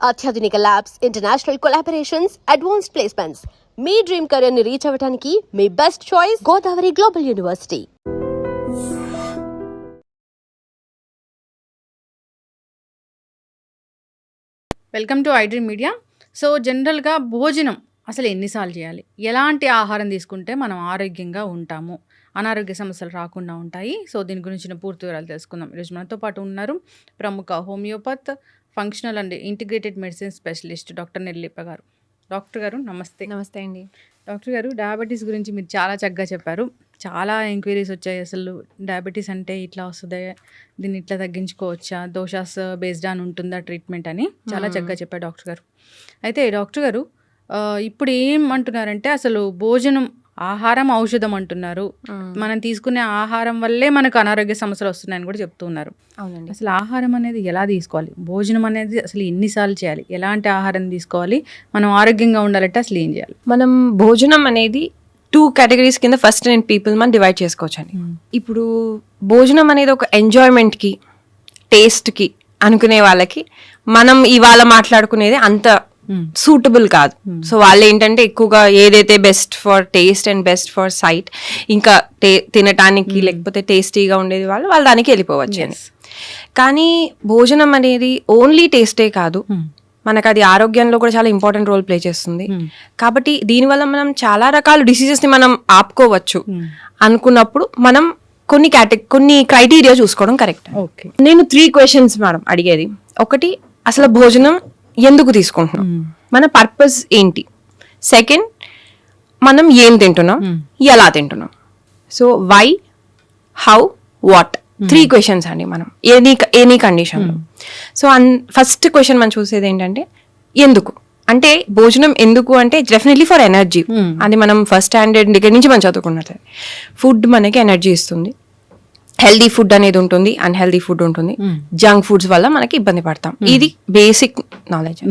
అత్యాధునిక labs, international collaborations, advanced placements. మీ dream career ని రీచ్ అవ్వడానికి మీ best choice Godavari global university. Welcome to iDream media. So జనరల్గా భోజనం అసలు ఎన్నిసార్లు చేయాలి, ఎలాంటి ఆహారం తీసుకుంటే మనం ఆరోగ్యంగా ఉంటాము, అనారోగ్య సమస్యలు రాకుండా ఉంటాయి. సో దీని గురించిన పూర్తి వివరాలు తెలుసుకుందాం. ఈరోజు మనతో పాటు ఉన్నారు ప్రముఖ homeopath, functional and integrated medicine specialist doctor Nirlipa garu. Doctor గారు నమస్తే. నమస్తే అండి. డాక్టర్ గారు, డయాబెటీస్ గురించి మీరు చాలా చక్కగా చెప్పారు. చాలా ఎంక్వైరీస్ వచ్చాయి, అసలు డయాబెటీస్ అంటే ఇట్లా వస్తుంది, దీన్ని ఇట్లా తగ్గించుకోవచ్చా, దోషాస్ బేస్డ్ ఆన్ ఉంటుందా ట్రీట్మెంట్ అని చాలా చక్కగా చెప్పారు డాక్టర్ గారు. అయితే డాక్టర్ గారు, ఇప్పుడు ఏమంటున్నారంటే అసలు భోజనం ఆహారం ఔషధం అంటున్నారు. మనం తీసుకునే ఆహారం వల్లే మనకు అనారోగ్య సమస్యలు వస్తున్నాయని కూడా చెప్తున్నారు. అవునండి. అసలు ఆహారం అనేది ఎలా తీసుకోవాలి, భోజనం అనేది అసలు ఎన్నిసార్లు చేయాలి, ఎలాంటి ఆహారం తీసుకోవాలి, మనం ఆరోగ్యంగా ఉండాలంటే అసలు ఏం చేయాలి? మనం భోజనం అనేది 2 కేటగిరీస్ కింద ఫస్ట్ అండ్ పీపుల్ మనం డివైడ్ చేసుకోవచ్చు అండి. ఇప్పుడు భోజనం అనేది ఒక ఎంజాయ్మెంట్కి, టేస్ట్కి అనుకునే వాళ్ళకి మనం ఇవాళ మాట్లాడుకునేది అంత సూటబుల్ కాదు. సో వాళ్ళు ఏంటంటే ఎక్కువగా ఏదైతే best for taste and best for sight, ఇంకా తినటానికి లేకపోతే టేస్టీగా ఉండేది వాళ్ళు దానికి వెళ్ళిపోవచ్చు అని. కానీ భోజనం అనేది ఓన్లీ టేస్టే కాదు, మనకు అది ఆరోగ్యంలో కూడా చాలా ఇంపార్టెంట్ రోల్ ప్లే చేస్తుంది. కాబట్టి దీనివల్ల మనం చాలా రకాల డిసీజెస్ని మనం ఆపుకోవచ్చు అనుకున్నప్పుడు మనం కొన్ని క్రైటీరియా చూసుకోవడం కరెక్ట్. నేను 3 క్వశ్చన్స్ మేడం అడిగేది. ఒకటి, అసలు భోజనం ఎందుకు తీసుకుంటున్నాం, మన పర్పస్ ఏంటి. సెకండ్, మనం ఏం తింటున్నాం, ఎలా తింటున్నాం. So why, how, what, 3 questions అండి మనం ఎనీ కండిషన్లో. సో ఫస్ట్ క్వశ్చన్ మనం చూసేది ఏంటంటే ఎందుకు అంటే, భోజనం ఎందుకు అంటే డెఫినెట్లీ ఫర్ ఎనర్జీ. అది మనం ఫస్ట్ స్టాండర్డ్ దగ్గర నుంచి మనం చదువుకున్నట్టు ఫుడ్ మనకి ఎనర్జీ ఇస్తుంది. హెల్దీ ఫుడ్ అనేది ఉంటుంది, అన్హెల్దీ ఫుడ్ ఉంటుంది. జంక్ ఫుడ్స్ వల్ల మనకి ఇబ్బంది పడతాం. ఇది బేసిక్ నాలెడ్జ్.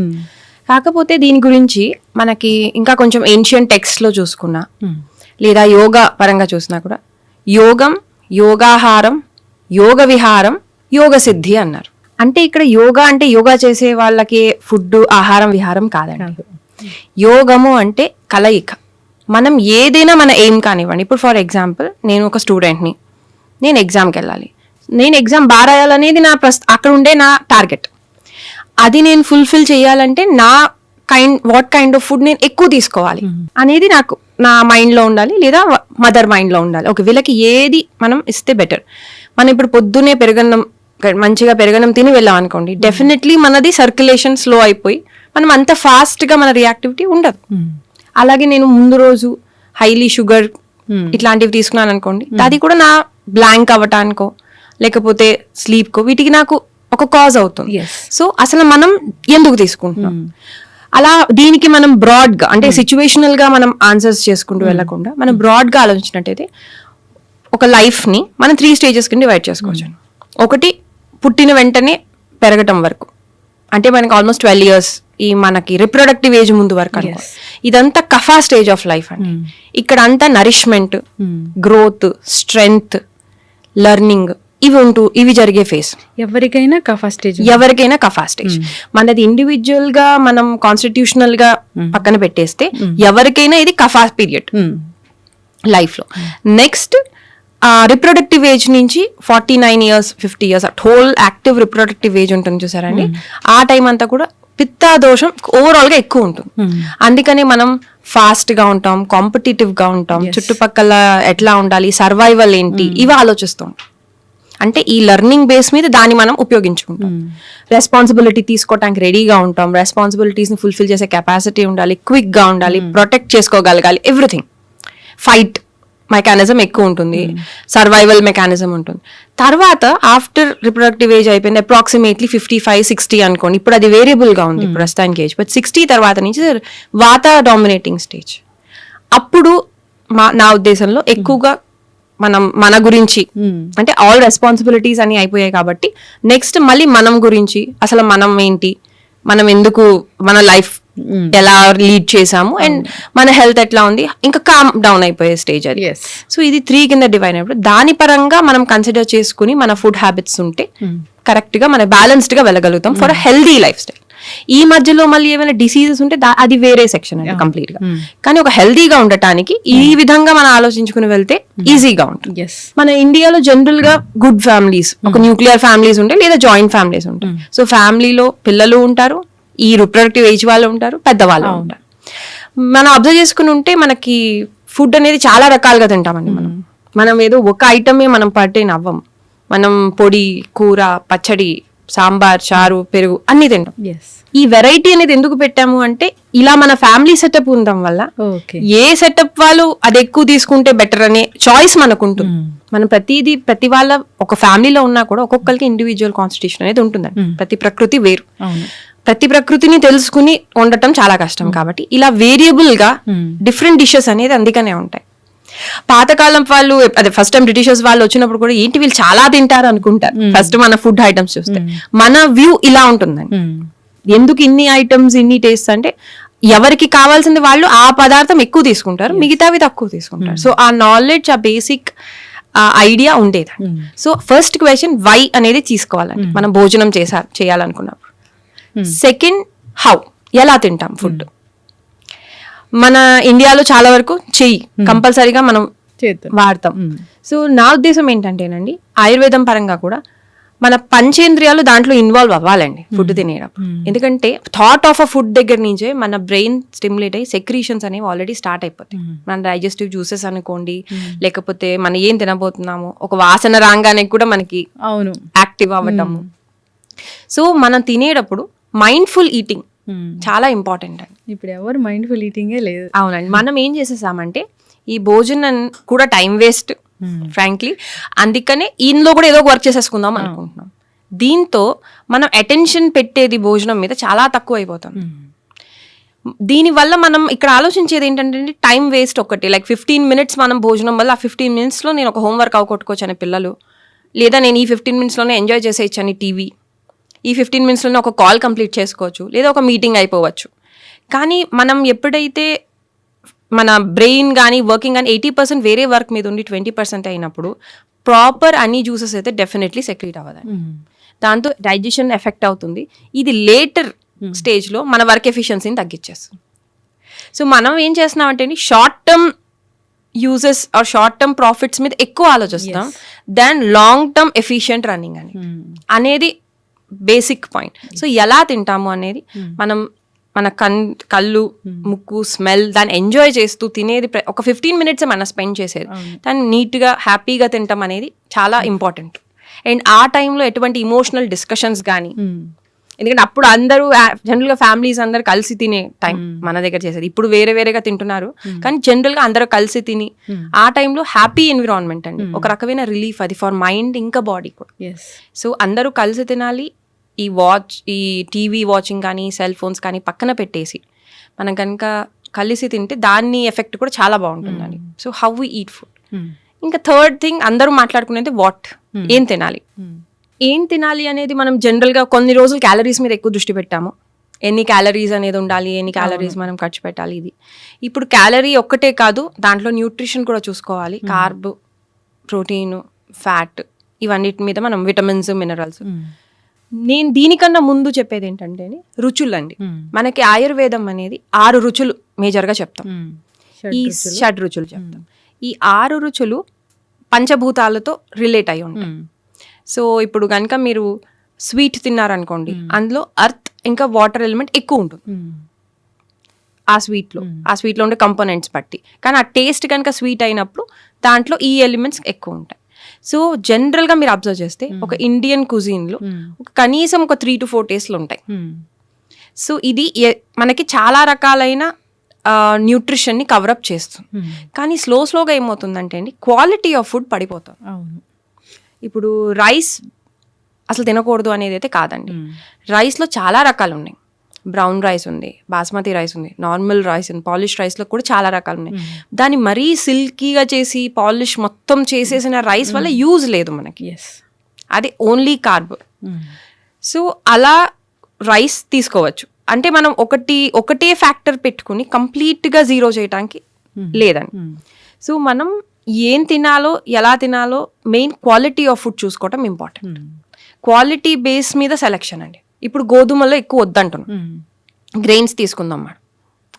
కాకపోతే దీని గురించి మనకి ఇంకా కొంచెం ఏన్షియంట్ టెక్స్ట్లో చూసుకున్నా లేదా యోగా పరంగా చూసినా కూడా యోగం, యోగాహారం, యోగ విహారం, యోగ సిద్ధి అన్నారు. అంటే ఇక్కడ యోగా అంటే యోగా చేసే వాళ్ళకి ఫుడ్, ఆహారం, విహారం కాదండి. యోగము అంటే కలయిక. మనం ఏదైనా మన ఎయిమ్ కానివ్వండి. ఇప్పుడు ఫర్ ఎగ్జాంపుల్ నేను ఒక స్టూడెంట్ని, నేను ఎగ్జామ్కి వెళ్ళాలి, నేను ఎగ్జామ్ బాగా రాయాలనేది అక్కడ ఉండే నా టార్గెట్. అది నేను ఫుల్ఫిల్ చేయాలంటే వాట్ కైండ్ ఆఫ్ ఫుడ్ నేను ఎక్కువ తీసుకోవాలి అనేది నాకు నా మైండ్లో ఉండాలి, లేదా మదర్ మైండ్లో ఉండాలి. ఓకే, వీళ్ళకి ఏది మనం ఇస్తే బెటర్. మనం ఇప్పుడు పొద్దునే మంచిగా పెరగన్నం తిని వెళ్ళాం అనుకోండి, డెఫినెట్లీ మనది సర్క్యులేషన్ స్లో అయిపోయి మనం అంత ఫాస్ట్గా మన రియాక్టివిటీ ఉండదు. అలాగే నేను ముందు రోజు హైలీ షుగర్ ఇట్లాంటివి తీసుకున్నాను అనుకోండి, అది కూడా నా బ్లాంక్ అవ్వటానికో లేకపోతే స్లీప్కో వీటికి నాకు ఒక కాజ్ అవుతుంది. సో అసలు మనం ఎందుకు తీసుకుంటున్నాం, అలా దీనికి మనం బ్రాడ్గా అంటే సిచ్యువేషనల్ గా మనం ఆన్సర్స్ చేసుకుంటూ వెళ్ళకుండా మనం బ్రాడ్గా ఆలోచించినట్టయితే ఒక లైఫ్ని మనం 3 స్టేజెస్ కింద డివైడ్ చేసుకోవచ్చు. ఒకటి, పుట్టిన వెంటనే పెరగటం వరకు, అంటే మనకి ఆల్మోస్ట్ 12 years ఈ మనకి రిప్రొడక్టివ్ ఏజ్ ముందు వరకు అనుకో. ఇదంతా కఫా స్టేజ్ ఆఫ్ లైఫ్ అండి. ఇక్కడ అంతా నరిష్మెంట్, గ్రోత్, స్ట్రెంగ్త్, లెర్నింగ్ ఇవి జరిగే ఫేజ్. ఎవరికైనా కఫా స్టేజ్. మనది ఇండివిజువల్ గా మనం కాన్స్టిట్యూషనల్ గా పక్కన పెట్టేస్తే ఎవరికైనా ఇది కఫా పీరియడ్ లైఫ్ లో. నెక్స్ట్, రిప్రొడక్టివ్ ఏజ్ నుంచి 49 years 50 years whole active reproductive age ఉంటుంది చూసారండి. ఆ టైం అంతా కూడా పిత్త దోషం ఓవరాల్ గా ఎక్కువ ఉంటుంది. అందుకని మనం ఫాస్ట్ గా ఉంటాం, కాంపిటేటివ్ గా ఉంటాం, చుట్టుపక్కల ఎట్లా ఉండాలి, సర్వైవల్ ఏంటి, ఇవి ఆలోచిస్తాం. అంటే ఈ లెర్నింగ్ బేస్ మీద దాన్ని మనం ఉపయోగించుకుంటాం. రెస్పాన్సిబిలిటీ తీసుకోవడానికి రెడీగా ఉంటాం, రెస్పాన్సిబిలిటీస్ ని ఫుల్ఫిల్ చేసే కెపాసిటీ ఉండాలి, క్విక్ గా ఉండాలి, ప్రొటెక్ట్ చేసుకోగలగాలి, ఎవ్రీథింగ్. ఫైట్ మెకానిజం ఎక్కువ ఉంటుంది, సర్వైవల్ మెకానిజం ఉంటుంది. తర్వాత ఆఫ్టర్ రిప్రొడక్టివ్ ఏజ్ అయిపోయింది, అప్రాక్సిమేట్లీ 55-60 అనుకోండి. ఇప్పుడు అది వేరియబుల్ గా ఉంది ప్రస్తుతానికి ఏజ్. బట్ 60 తర్వాత నుంచి వాత డామినేటింగ్ స్టేజ్. అప్పుడు నా ఉద్దేశంలో ఎక్కువగా మన గురించి అంటే ఆల్ రెస్పాన్సిబిలిటీస్ అని అయిపోయాయి కాబట్టి నెక్స్ట్ మళ్ళీ మనం గురించి, అసలు మనం ఏంటి, మనం ఎందుకు మన లైఫ్ ఎలా లీడ్ చేసాము అండ్ మన హెల్త్ ఎట్లా ఉంది, ఇంకా కామ్ డౌన్ అయిపోయే స్టేజ్ అది. సో ఇది 3 కింద డివైడ్ అయినప్పుడు దాని పరంగా మనం కన్సిడర్ చేసుకుని మన ఫుడ్ హ్యాబిట్స్ ఉంటే కరెక్ట్ గా మన బ్యాలెన్స్డ్ గా వెళ్ళగలుగుతాం ఫర్ హెల్దీ లైఫ్ స్టైల్. ఈ మధ్యలో మళ్ళీ ఏమైనా డిసీజెస్ ఉంటే అది వేరే సెక్షన్ అండి కంప్లీట్ గా. కానీ ఒక హెల్దీగా ఉండటానికి ఈ విధంగా మనం ఆలోచించుకుని వెళ్తే ఈజీగా ఉంటుంది. ఎస్. మన ఇండియాలో జనరల్ గా గుడ్ ఫ్యామిలీస్, ఒక న్యూక్లియర్ ఫ్యామిలీస్ ఉంటాయి లేదా జాయింట్ ఫ్యామిలీస్ ఉంటాయి. సో ఫ్యామిలీలో పిల్లలు ఉంటారు, ఈ రిప్రొడక్టివ్ ఏజ్ వాళ్ళు ఉంటారు, పెద్దవాళ్ళు ఉంటారు. మనం అబ్జర్వ్ చేసుకుని ఉంటే మనకి ఫుడ్ అనేది చాలా రకాలుగా తింటామండి. మనం ఏదో ఒక ఐటమే మనం పర్టైన్ అవ్వం. మనం పొడి, కూర, పచ్చడి, సాంబార్, చారు, పెరుగు అన్ని తింటాం. ఎస్. ఈ వెరైటీ అనేది ఎందుకు పెట్టాము అంటే ఇలా మన ఫ్యామిలీ సెటప్ ఉండడం వల్ల ఓకే. ఏ సెటప్ వాళ్ళు అది ఎక్కువ తీసుకుంటే బెటర్ అనే చాయిస్ మనకు ఉంటుంది. మనం ప్రతి వాళ్ళ ఒక ఫ్యామిలీలో ఉన్నా కూడా ఒక్కొక్కరికి ఇండివిజువల్ కాన్స్టిట్యూషన్ అనేది ఉంటుందండి. ప్రతి ప్రకృతి వేరు. అవును. ప్రతి ప్రకృతిని తెలుసుకుని ఉండటం చాలా కష్టం. కాబట్టి ఇలా వేరియబుల్ గా డిఫరెంట్ డిషెస్ అనేది అందుకనే ఉంటాయి. పాతకాలం వాళ్ళు అదే ఫస్ట్ టైం బ్రిటిషర్స్ వాళ్ళు వచ్చినప్పుడు కూడా ఏంటి వీళ్ళు చాలా తింటారు అనుకుంటారు ఫస్ట్ మన ఫుడ్ ఐటమ్స్ చూస్తే. మన వ్యూ ఇలా ఉంటుందండి. ఎందుకు ఇన్ని ఐటమ్స్, ఇన్ని టేస్ట్ అంటే ఎవరికి కావాల్సింది వాళ్ళు ఆ పదార్థం ఎక్కువ తీసుకుంటారు, మిగతావి తక్కువ తీసుకుంటారు. సో ఆ నాలెడ్జ్, ఆ బేసిక్ ఐడియా ఉండేది. సో ఫస్ట్ క్వశ్చన్ వై అనేది తీసుకోవాలండి మనం భోజనం చేయాలనుకున్నప్పుడు. సెకండ్ హౌ, ఎలా తింటాం ఫుడ్. మన ఇండియాలో చాలా వరకు చెయ్యి కంపల్సరీగా మనం వాడతాం. సో నా ఉద్దేశం ఏంటంటేనండి, ఆయుర్వేదం పరంగా కూడా మన పంచేంద్రియాలు దాంట్లో ఇన్వాల్వ్ అవ్వాలండి ఫుడ్ తినేటప్పుడు. ఎందుకంటే థాట్ ఆఫ్ అ ఫుడ్ దగ్గర నుంచే మన బ్రెయిన్ స్టిమ్యులేట్ అయ్యి సెక్రీషన్స్ అనేవి ఆల్రెడీ స్టార్ట్ అయిపోతాయి. మన డైజెస్టివ్ జ్యూసెస్ అనుకోండి, లేకపోతే మనం ఏం తినబోతున్నాము ఒక వాసన రాగానే కూడా మనకి అవును యాక్టివ్ అవ్వటము. సో మనం తినేటప్పుడు మైండ్ఫుల్ ఈటింగ్ చాలా ఇంపార్టెంట్ అండి. ఇప్పుడు ఎవరు మైండ్ఫుల్ ఈటింగే లేదు. అవునండి. మనం ఏం చేసేసామంటే ఈ భోజనం కూడా టైం వేస్ట్ ఫ్రాంక్లీ. అందుకనే ఇందులో కూడా ఏదో ఒక వర్క్ చేసేసుకుందాం అనుకుంటున్నాం. దీంతో మనం అటెన్షన్ పెట్టేది భోజనం మీద చాలా తక్కువ అయిపోతాం. దీనివల్ల మనం ఇక్కడ ఆలోచించేది ఏంటంటే టైం వేస్ట్ ఒకటి. లైక్ 15 minutes మనం భోజనం వల్ల ఆ 15 minutesలో నేను ఒక హోంవర్క్ అవకొట్టుకోవచ్చు అని పిల్లలు, లేదా నేను ఈ 15 minutesలోనే ఎంజాయ్ చేసేయచ్చు అని టీవీ, ఈ 15 minutesలోనే ఒక కాల్ కంప్లీట్ చేసుకోవచ్చు, లేదా ఒక మీటింగ్ అయిపోవచ్చు. కానీ మనం ఎప్పుడైతే మన బ్రెయిన్ కానీ వర్కింగ్ కానీ 80% వేరే వర్క్ మీద ఉండి 20% అయినప్పుడు ప్రాపర్ అన్ని జ్యూసెస్ అయితే డెఫినెట్లీ సెక్రీట్ అవ్వదండి. దాంతో డైజెషన్ ఎఫెక్ట్ అవుతుంది. ఇది లేటర్ స్టేజ్లో మన వర్క్ ఎఫిషియన్సీని తగ్గించేస్తుంది. సో మనం ఏం చేస్తున్నాం అంటే short term uses or short term profits మీద ఎక్కువ ఆలోచిస్తాం than long term efficient running అనేది బేసిక్ పాయింట్. సో ఎలా తింటాము అనేది మనం మన కళ్ళు, ముక్కు, స్మెల్ దాన్ని ఎంజాయ్ చేస్తూ తినేది ఒక 15 minutes మనం స్పెండ్ చేసేది. దాన్ని నీట్గా హ్యాపీగా తింటాం అనేది చాలా ఇంపార్టెంట్. అండ్ ఆ టైంలో ఎటువంటి ఇమోషనల్ డిస్కషన్స్ కానీ, ఎందుకంటే అప్పుడు అందరూ జనరల్గా ఫ్యామిలీస్ అందరు కలిసి తినే టైం మన దగ్గర చేసేది. ఇప్పుడు వేరే వేరేగా తింటున్నారు, కానీ జనరల్గా అందరూ కలిసి తిని ఆ టైంలో హ్యాపీ ఎన్విరాన్మెంట్ అండి, ఒక రకమైన రిలీఫ్ అది ఫర్ మైండ్ ఇంకా బాడీ కూడా. సో అందరూ కలిసి తినాలి. ఈ టీవీ వాచింగ్ కానీ సెల్ ఫోన్స్ కానీ పక్కన పెట్టేసి మనం కనుక కలిసి తింటే దాన్ని ఎఫెక్ట్ కూడా చాలా బాగుంటుందండి. So how we eat food. ఇంకా థర్డ్ థింగ్ అందరూ మాట్లాడుకునేది ఏం తినాలి. ఏం తినాలి అనేది మనం జనరల్గా కొన్ని రోజులు క్యాలరీస్ మీద ఎక్కువ దృష్టి పెట్టాము. ఎన్ని క్యాలరీస్ అనేది ఉండాలి, ఎన్ని క్యాలరీస్ మనం ఖర్చు పెట్టాలి. ఇది ఇప్పుడు క్యాలరీ ఒక్కటే కాదు, దాంట్లో న్యూట్రిషన్ కూడా చూసుకోవాలి. కార్బ్, ప్రోటీన్, ఫ్యాట్, ఇవన్నిటి మీద మనం విటమిన్స్, మినరల్స్. నేను దీనికన్నా ముందు చెప్పేది ఏంటంటే రుచులు అండి. మనకి ఆయుర్వేదం అనేది 6 రుచులు మేజర్గా చెప్తాం. ఈ షడ్ రుచులు చెప్తాం. ఈ 6 రుచులు పంచభూతాలతో రిలేట్ అయి ఉంటాయి. సో ఇప్పుడు కనుక మీరు స్వీట్ తిన్నారనుకోండి, అందులో అర్త్ ఇంకా వాటర్ ఎలిమెంట్ ఎక్కువ ఉంటుంది ఆ స్వీట్లో ఉండే కంపోనెంట్స్ బట్టి. కానీ ఆ టేస్ట్ కనుక స్వీట్ అయినప్పుడు దాంట్లో ఈ ఎలిమెంట్స్ ఎక్కువ ఉంటాయి. సో జనరల్గా మీరు అబ్జర్వ్ చేస్తే ఒక ఇండియన్ కుజిన్లో కనీసం ఒక 3 to 4 టేస్ట్లు ఉంటాయి. సో ఇది మనకి చాలా రకాలైన న్యూట్రిషన్ని కవరప్ చేస్తుంది. కానీ స్లోగా ఏమవుతుందంటే అండి క్వాలిటీ ఆఫ్ ఫుడ్ పడిపోతుంది. ఇప్పుడు రైస్ అసలు తినకూడదు అనేది అయితే కాదండి. రైస్లో చాలా రకాలు ఉన్నాయి. బ్రౌన్ రైస్ ఉంది, బాస్మతి రైస్ ఉంది, నార్మల్ రైస్ ఉంది, పాలిష్ రైస్లో కూడా చాలా రకాలు ఉన్నాయి. దాన్ని మరీ సిల్కీగా చేసి పాలిష్ మొత్తం చేసేసిన రైస్ వల్ల యూజ్ లేదు మనకి. అది ఓన్లీ కార్బ్. సో అలా రైస్ తీసుకోవచ్చు. అంటే మనం ఒకటే ఫ్యాక్టర్ పెట్టుకుని కంప్లీట్గా జీరో చేయడానికి లేదండి. సో మనం ఏం తినాలో, ఎలా తినాలో, మెయిన్ క్వాలిటీ ఆఫ్ ఫుడ్ చూసుకోవటం ఇంపార్టెంట్. క్వాలిటీ బేస్ మీద సెలెక్షన్ అండి. ఇప్పుడు గోధుమలో ఎక్కువ వద్దంటున్నాం, గ్రెయిన్స్ తీసుకుందాం మేడం,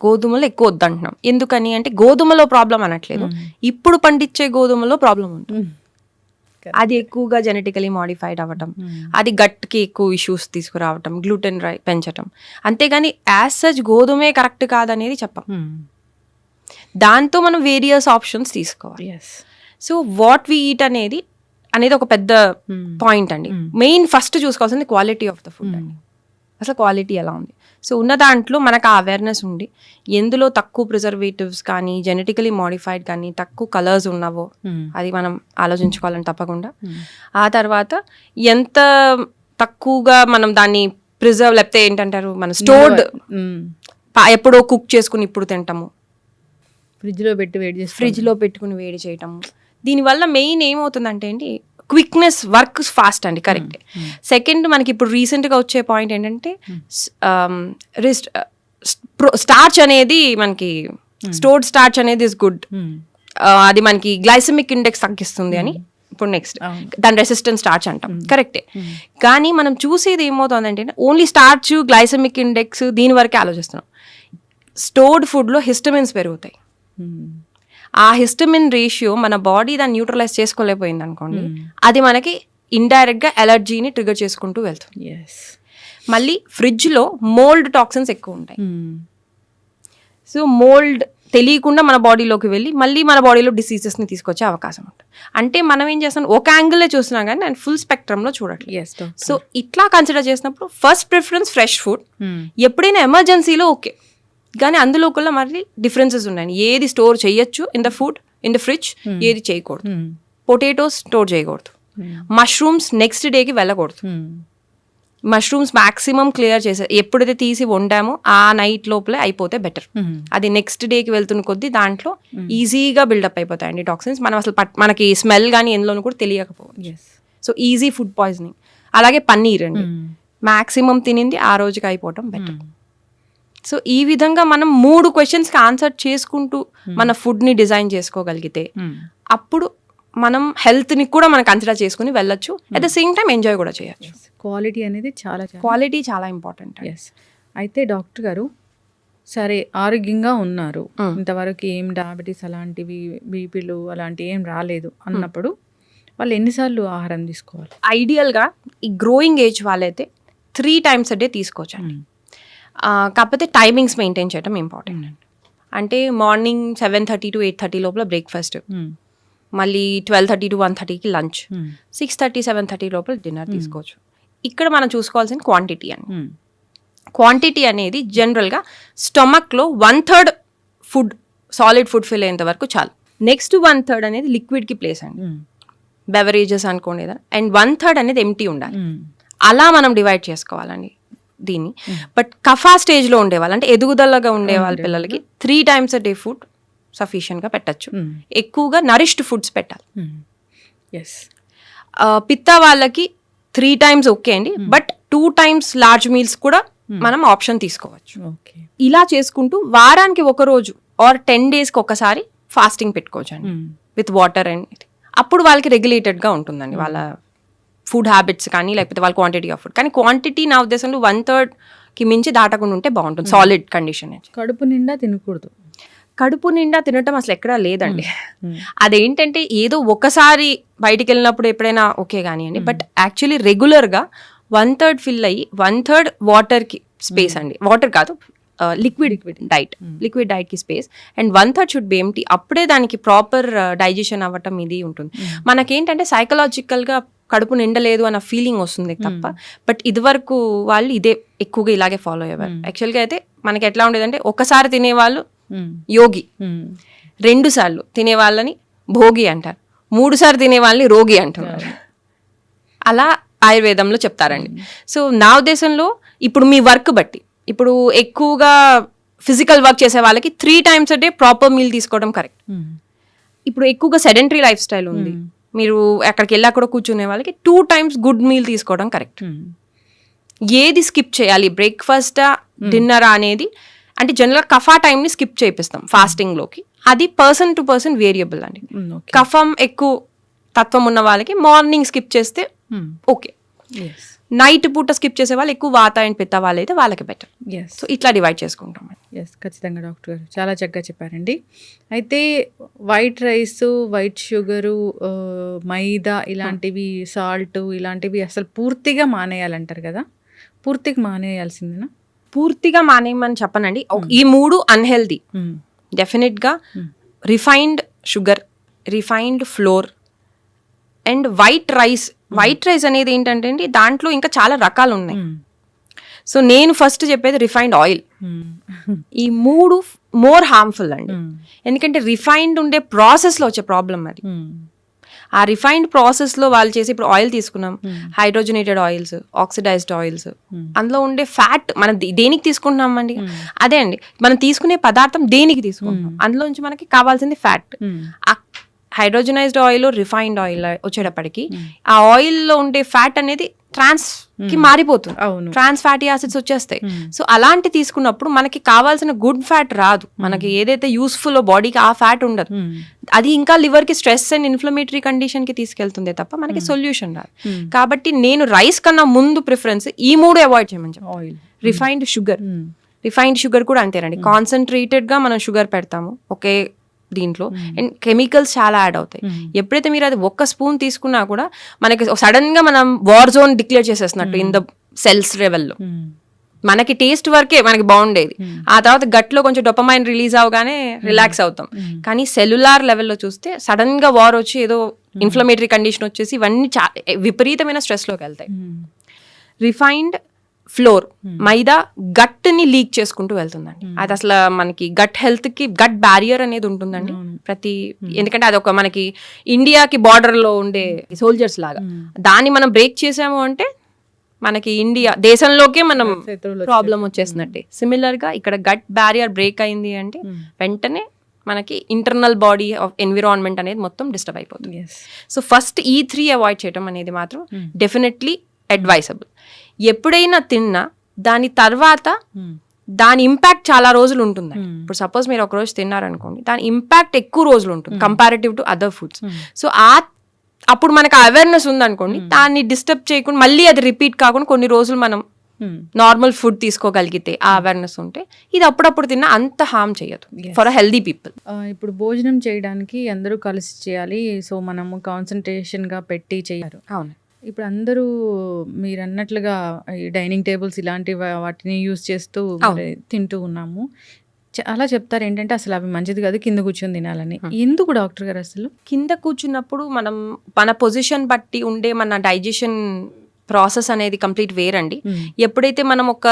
గోధుమలో ఎక్కువ వద్దంటున్నాం. ఎందుకని అంటే గోధుమలో ప్రాబ్లం అనట్లేదు, ఇప్పుడు పండించే గోధుమలో ప్రాబ్లం ఉంటుంది. అది ఎక్కువగా జెనెటికలీ మాడిఫైడ్ అవ్వటం, అది గట్కి ఎక్కువ ఇష్యూస్ తీసుకురావటం, గ్లూటెన్ పెంచటం. అంతేగాని యాజ్ సచ్ గోధుమే కరెక్ట్ కాదనేది చెప్పం. దాంతో మనం వేరియస్ ఆప్షన్స్ తీసుకోవాలి. సో వాట్ వి ఈట్ అనేది ఒక పెద్ద పాయింట్ అండి. మెయిన్ ఫస్ట్ చూసుకోవాల్సింది క్వాలిటీ ఆఫ్ ద ఫుడ్ అండి. అసలు క్వాలిటీ ఎలా ఉంది. సో ఉన్న దాంట్లో మనకు ఆ అవేర్నెస్ ఉండి ఎందులో తక్కువ ప్రిజర్వేటివ్స్ కానీ జెనెటికలీ మాడిఫైడ్ కానీ తక్కువ కలర్స్ ఉన్నావో అది మనం ఆలోచించుకోవాలని తప్పకుండా. ఆ తర్వాత ఎంత తక్కువగా మనం దాన్ని ప్రిజర్వ్, లేకపోతే ఏంటంటారు మన స్టోర్డ్, ఎప్పుడో కుక్ చేసుకుని ఇప్పుడు తింటాము, ఫ్రిడ్జ్లో పెట్టుకుని వేడి చేయటము. దీనివల్ల మెయిన్ ఏమవుతుందంటే అండి క్విక్నెస్, వర్క్ ఫాస్ట్ అండి, కరెక్ట్. సెకండ్ మనకి ఇప్పుడు రీసెంట్గా వచ్చే పాయింట్ ఏంటంటే స్టార్చ్ అనేది మనకి స్టోర్డ్ స్టార్చ్ అనేది ఇస్ గుడ్, అది మనకి గ్లైసెమిక్ ఇండెక్స్ తగ్గిస్తుంది అని ఇప్పుడు నెక్స్ట్ దాని రెసిస్టెన్స్ స్టార్చ్ అంటాం, కరెక్టే. కానీ మనం చూసేది ఏమవుతుందంటే ఓన్లీ స్టార్చ్, గ్లైసెమిక్ ఇండెక్స్ దీని వరకే ఆలోచిస్తున్నాం. స్టోర్డ్ ఫుడ్లో హిస్టమిన్స్ పెరుగుతాయి. ఆ హిస్టమిన్ రేషియో మన బాడీ దాన్ని న్యూట్రలైజ్ చేసుకోలేకపోయింది అనుకోండి, అది మనకి ఇండైరెక్ట్గా ఎలర్జీని ట్రిగర్ చేసుకుంటూ వెళ్తుంది. మళ్ళీ ఫ్రిడ్జ్లో మోల్డ్ టాక్సిన్స్ ఎక్కువ ఉంటాయి. సో మోల్డ్ తెలియకుండా మన బాడీలోకి వెళ్ళి మళ్ళీ మన బాడీలో డిసీజెస్ని తీసుకొచ్చే అవకాశం ఉంటుంది. అంటే మనం ఏం చేస్తాం, ఒక యాంగిల్లో చూస్తున్నాం కానీ నేను ఫుల్ స్పెక్ట్రమ్లో చూడట్లేదు. సో ఇట్లా కన్సిడర్ చేసినప్పుడు ఫస్ట్ ప్రిఫరెన్స్ ఫ్రెష్ ఫుడ్. ఎప్పుడైనా ఎమర్జెన్సీలో ఓకే, కానీ అందులో కూడా మళ్ళీ డిఫరెన్సెస్ ఉన్నాయి. ఏది స్టోర్ చేయొచ్చు in the food, in the fridge, ఏది చేయకూడదు. పొటాటోస్ స్టోర్ చేయకూడదు, మష్రూమ్స్ నెక్స్ట్ డేకి వెళ్ళకూడదు. మష్రూమ్స్ మాక్సిమం క్లియర్ చేసే, ఎప్పుడైతే తీసి వండామో ఆ నైట్ లోపలే అయిపోతే బెటర్. అది నెక్స్ట్ డేకి వెళ్తున్న కొద్దీ దాంట్లో ఈజీగా బిల్డప్ అయిపోతాయండి టాక్సిన్స్. మనం అసలు మనకి స్మెల్ కానీ ఎందులోనూ కూడా తెలియకపోవచ్చు. So easy food poisoning. అలాగే పన్నీర్ అండి, మాక్సిమం తినింది ఆ రోజుకి అయిపోవటం బెటర్. సో ఈ విధంగా మనం 3 క్వశ్చన్స్కి ఆన్సర్ చేసుకుంటూ మన ఫుడ్ని డిజైన్ చేసుకోగలిగితే అప్పుడు మనం హెల్త్ని కూడా మనం కన్సిడర్ చేసుకుని వెళ్ళొచ్చు. At the same time enjoy కూడా చేయొచ్చు. క్వాలిటీ అనేది క్వాలిటీ చాలా ఇంపార్టెంట్. అయితే డాక్టర్ గారు, సరే ఆరోగ్యంగా ఉన్నారు, ఇంతవరకు ఏం డయాబెటీస్ అలాంటివి, బీపీలు అలాంటివి ఏం రాలేదు అన్నప్పుడు వాళ్ళు ఎన్నిసార్లు ఆహారం తీసుకోవాలి? ఐడియల్గా ఈ గ్రోయింగ్ ఏజ్ వాళ్ళైతే 3 times a day తీసుకోవచ్చండి. కాకపోతే టైమింగ్స్ మెయింటైన్ చేయడం ఇంపార్టెంట్. అంటే మార్నింగ్ 7:30 to 8:30 లోపల బ్రేక్ఫాస్ట్, మళ్ళీ 12:30 to 1:30కి లంచ్, 6:30, 7:30 లోపల డిన్నర్ తీసుకోవచ్చు. ఇక్కడ మనం చూసుకోవాల్సిన క్వాంటిటీ అండి. క్వాంటిటీ అనేది జనరల్గా స్టమక్లో 1/3 ఫుడ్, సాలిడ్ ఫుడ్ ఫిల్ అయ్యేంత వరకు చాలు. నెక్స్ట్ 1/3 అనేది లిక్విడ్కి ప్లేస్ అండి, బెవరేజెస్ అనుకోండి, అండ్ 1/3 అనేది ఎంటీ ఉండాలి. అలా మనం డివైడ్ చేసుకోవాలండి దీన్ని. బట్ కఫా స్టేజ్లో ఉండేవాళ్ళు, అంటే ఎదుగుదలగా ఉండేవాళ్ళ పిల్లలకి 3 times a day ఫుడ్ సఫిషియెంట్గా పెట్టచ్చు. ఎక్కువగా నరిష్డ్ ఫుడ్స్ పెట్టాలి. పిత్త వాళ్ళకి 3 times ఓకే అండి, బట్ 2 times లార్జ్ మీల్స్ కూడా మనం ఆప్షన్ తీసుకోవచ్చు. ఇలా చేసుకుంటూ వారానికి ఒక రోజు ఆర్ 10 daysకి ఒకసారి ఫాస్టింగ్ పెట్టుకోవచ్చు అండి విత్ వాటర్ అండ్. అప్పుడు వాళ్ళకి రెగ్యులేటెడ్గా ఉంటుందండి వాళ్ళ ఫుడ్ హ్యాబిట్స్ కానీ, లేకపోతే వాళ్ళ క్వాంటిటీ ఆఫ్ ఫుడ్. కానీ క్వాంటిటీ నా ఉద్దేశంలో 1/3కి మించి దాటకుండా ఉంటే బాగుంటుంది, సాలిడ్ కండిషన్. కడుపు నిండా తినకూడదు. కడుపు నిండా తినటం అసలు ఎక్కడా లేదండి. అదేంటంటే ఏదో ఒకసారి బయటికి వెళ్ళినప్పుడు ఎప్పుడైనా ఓకే కానివ్వండి, బట్ యాక్చువల్లీ రెగ్యులర్గా 1/3 ఫిల్ అయ్యి 1/3 వాటర్కి స్పేస్ అండి, వాటర్ కాదు లిక్విడ్ డైట్కి space, and 1/3 should be empty. అప్పుడే దానికి ప్రాపర్ డైజెషన్ అవ్వటం ఇది ఉంటుంది. మనకేంటంటే సైకలాజికల్గా కడుపు నిండలేదు అన్న ఫీలింగ్ వస్తుంది తప్ప, బట్ ఇదివరకు వాళ్ళు ఇదే ఎక్కువగా ఇలాగే ఫాలో అయ్యేవారు. యాక్చువల్గా అయితే మనకి ఎట్లా ఉండేదంటే ఒకసారి తినేవాళ్ళు యోగి, 2 సార్లు తినేవాళ్ళని భోగి అంటారు, 3 సార్లు తినేవాళ్ళని రోగి అంటున్నారు. అలా ఆయుర్వేదంలో చెప్తారండి. సో నా ఉద్దేశంలో ఇప్పుడు మీ వర్క్ బట్టి, ఇప్పుడు ఎక్కువగా ఫిజికల్ వర్క్ చేసే వాళ్ళకి 3 times a day proper meal తీసుకోవడం కరెక్ట్. ఇప్పుడు ఎక్కువగా సెడెంటరీ లైఫ్ స్టైల్ ఉంది, మీరు ఎక్కడికి వెళ్ళి అక్కడ కూర్చునే వాళ్ళకి 2 times గుడ్ మీల్ తీసుకోవడం కరెక్ట్. ఏది స్కిప్ చేయాలి, బ్రేక్ఫాస్టా డిన్నరా అనేది, అంటే జనరల్గా కఫా టైంని స్కిప్ చేపిస్తాం ఫాస్టింగ్లోకి. అది పర్సన్ టు పర్సన్ వేరియబుల్ అండి. కఫం ఎక్కువ తత్వం ఉన్న వాళ్ళకి మార్నింగ్ స్కిప్ చేస్తే ఓకే. నైట్ పూట స్కిప్ చేసే వాళ్ళు ఎక్కువ వాత అండ్ పిత్త వాళ్ళు అయితే వాళ్ళకి బెటర్. ఎస్ సో ఇట్లా డివైడ్ చేసుకుంటాం. ఎస్ ఖచ్చితంగా డాక్టర్ గారు చాలా చక్కగా చెప్పారండి. అయితే వైట్ రైస్, వైట్ షుగరు, మైదా ఇలాంటివి, సాల్ట్ ఇలాంటివి అసలు పూర్తిగా మానేయాలంటారు కదా, పూర్తిగా మానేయాల్సిందేనా? పూర్తిగా మానేయమని చెప్పనండి. ఈ 3 అన్హెల్దీ. డెఫినెట్గా refined sugar, refined floor and white rice. White rice అనేది ఏంటంటే అండి దాంట్లో ఇంకా చాలా రకాలు ఉన్నాయి. సో నేను ఫస్ట్ చెప్పేది రిఫైన్డ్ ఆయిల్. ఈ 3 మోర్ హార్మ్ఫుల్ అండి. ఎందుకంటే రిఫైన్డ్ ఉండే ప్రాసెస్లో వచ్చే ప్రాబ్లం అది. ఆ రిఫైన్డ్ ప్రాసెస్లో వాళ్ళు చేసి ఇప్పుడు ఆయిల్ తీసుకున్నాం, హైడ్రోజనేటెడ్ ఆయిల్స్, ఆక్సిడైజ్డ్ ఆయిల్స్, అందులో ఉండే ఫ్యాట్ మనం దేనికి తీసుకుంటున్నాం అండి? అదే అండి మనం తీసుకునే పదార్థం దేనికి తీసుకుంటున్నాం, అందులో నుంచి మనకి కావాల్సింది ఫ్యాట్. హైడ్రోజనైజ్డ్ ఆయిల్, రిఫైన్డ్ ఆయిల్ వచ్చేటప్పటికి ఆ ఆయిల్లో ఉండే ఫ్యాట్ అనేది ట్రాన్స్ కి మారిపోతుంది, ట్రాన్స్ ఫ్యాటీ యాసిడ్స్ వచ్చేస్తాయి. సో అలాంటి తీసుకున్నప్పుడు మనకి కావాల్సిన గుడ్ ఫ్యాట్ రాదు, మనకి ఏదైతే యూస్ఫుల్ బాడీకి ఆ ఫ్యాట్ ఉండదు. అది ఇంకా లివర్ కి స్ట్రెస్ అండ్ ఇన్ఫ్లమేటరీ కండిషన్ కి తీసుకెళ్తుంది తప్ప మనకి సొల్యూషన్ రాదు. కాబట్టి నేను రైస్ కన్నా ముందు ప్రిఫరెన్స్ ఈ 3 అవాయిడ్ చేయమని చెప్పాను. Oil, refined sugar. Refined sugar కూడా అంతేనండి, కాన్సన్ట్రేటెడ్ గా మనం షుగర్ పెడతాము ఒకే దీంట్లో, అండ్ కెమికల్స్ చాలా యాడ్ అవుతాయి. ఎప్పుడైతే మీరు అది 1 స్పూన్ తీసుకున్నా కూడా మనకి సడన్ గా మనం వార్ జోన్ డిక్లేర్ చేసేస్తున్నట్టు ఇన్ ద సెల్స్ లెవెల్లో. మనకి టేస్ట్ వరకే మనకి బాగుండేది, ఆ తర్వాత గట్లో కొంచెం డొపమైన్ రిలీజ్ అవగానే రిలాక్స్ అవుతాం. కానీ సెల్యులార్ లెవెల్లో చూస్తే సడన్ గా వార్ వచ్చి ఏదో ఇన్ఫ్లమేటరీ కండిషన్ వచ్చేసి ఇవన్నీ విపరీతమైన స్ట్రెస్ లోకి వెళ్తాయి. రిఫైన్డ్ ఫ్లోర్, మైదా గట్ ని లీక్ చేసుకుంటూ వెళ్తుందండి. అది అసలు మనకి గట్ హెల్త్ కి గట్ బ్యారియర్ అనేది ఉంటుందండి ప్రతి, ఎందుకంటే అది ఒక మనకి ఇండియాకి బార్డర్ లో ఉండే సోల్జర్స్ లాగా. దాన్ని మనం బ్రేక్ చేసాము అంటే మనకి ఇండియా దేశంలోకే మనం ప్రాబ్లం వచ్చేసినట్టే. సిమిలర్ గా ఇక్కడ గట్ బ్యారియర్ బ్రేక్ అయింది అంటే వెంటనే మనకి ఇంటర్నల్ బాడీ ఆఫ్ ఎన్విరాన్మెంట్ అనేది మొత్తం డిస్టర్బ్ అయిపోతుంది. సో ఫస్ట్ ఈ 3 అవాయిడ్ చేయడం అనేది మాత్రం డెఫినెట్లీ అడ్వైసబుల్. ఎప్పుడైనా తిన్నా దాని తర్వాత దాని ఇంపాక్ట్ చాలా రోజులు ఉంటుంది. ఇప్పుడు సపోజ్ మీరు ఒక రోజు తిన్నారనుకోండి, దాని ఇంపాక్ట్ ఎక్కువ రోజులు ఉంటుంది comparative to other foods. So అప్పుడు మనకు అవేర్నెస్ ఉందనుకోండి, దాన్ని డిస్టర్బ్ చేయకుండా మళ్ళీ అది రిపీట్ కాకుండా కొన్ని రోజులు మనం నార్మల్ ఫుడ్ తీసుకోగలిగితే, ఆ అవేర్నెస్ ఉంటే ఇది అప్పుడప్పుడు తిన్నా అంత హార్మ్ చేయదు ఫర్ అ హెల్దీ పీపుల్. ఇప్పుడు భోజనం చేయడానికి అందరూ కలిసి చేయాలి, సో మనము కాన్సన్ట్రేషన్ గా పెట్టి చేయాలి. అవును. ఇప్పుడు అందరూ మీరు అన్నట్లుగా ఈ డైనింగ్ టేబుల్స్ ఇలాంటి వాటిని యూజ్ చేస్తూ తింటూ ఉన్నాము. అలా చెప్తారు ఏంటంటే అసలు అవి మంచిది కాదు, కింద కూర్చొని తినాలని. ఎందుకు డాక్టర్ గారు? అసలు కింద కూర్చున్నప్పుడు మనం మన పొజిషన్ బట్టి ఉండే మన డైజెషన్ ప్రాసెస్ అనేది కంప్లీట్ వేరండి. ఎప్పుడైతే మనం ఒక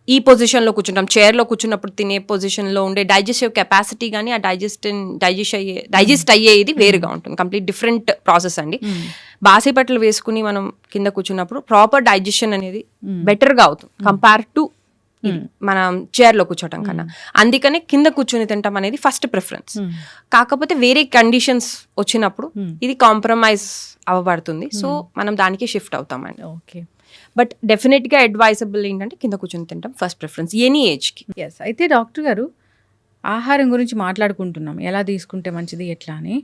ఈ పొజిషన్లో కూర్చుంటాం, చైర్లో కూర్చున్నప్పుడు తినే పొజిషన్లో ఉండే డైజెస్టివ్ కెపాసిటీ కానీ ఆ డైజెస్ట్ అయ్యేది వేరుగా ఉంటుంది. కంప్లీట్ డిఫరెంట్ ప్రాసెస్ అండి. బాసిపట్లు వేసుకుని మనం కింద కూర్చున్నప్పుడు ప్రాపర్ డైజెషన్ అనేది బెటర్గా అవుతుంది కంపేర్ టు మనం చైర్లో కూర్చోటం కన్నా. అందుకనే కింద కూర్చుని తింటాం అనేది ఫస్ట్ ప్రిఫరెన్స్. కాకపోతే వేరే కండిషన్స్ వచ్చినప్పుడు ఇది కాంప్రమైజ్ అవ్వబడుతుంది, సో మనం దానికి షిఫ్ట్ అవుతామండి. ఓకే, బట్ డెఫినెట్గా అడ్వైజబుల్ ఏంటంటే కింద కూర్చొని తింటాం ఫస్ట్ ప్రిఫరెన్స్ ఎనీ ఏజ్కి. ఎస్. అయితే డాక్టర్ గారు ఆహారం గురించి మాట్లాడుకుంటున్నాం, ఎలా తీసుకుంటే మంచిది ఎట్లా అని.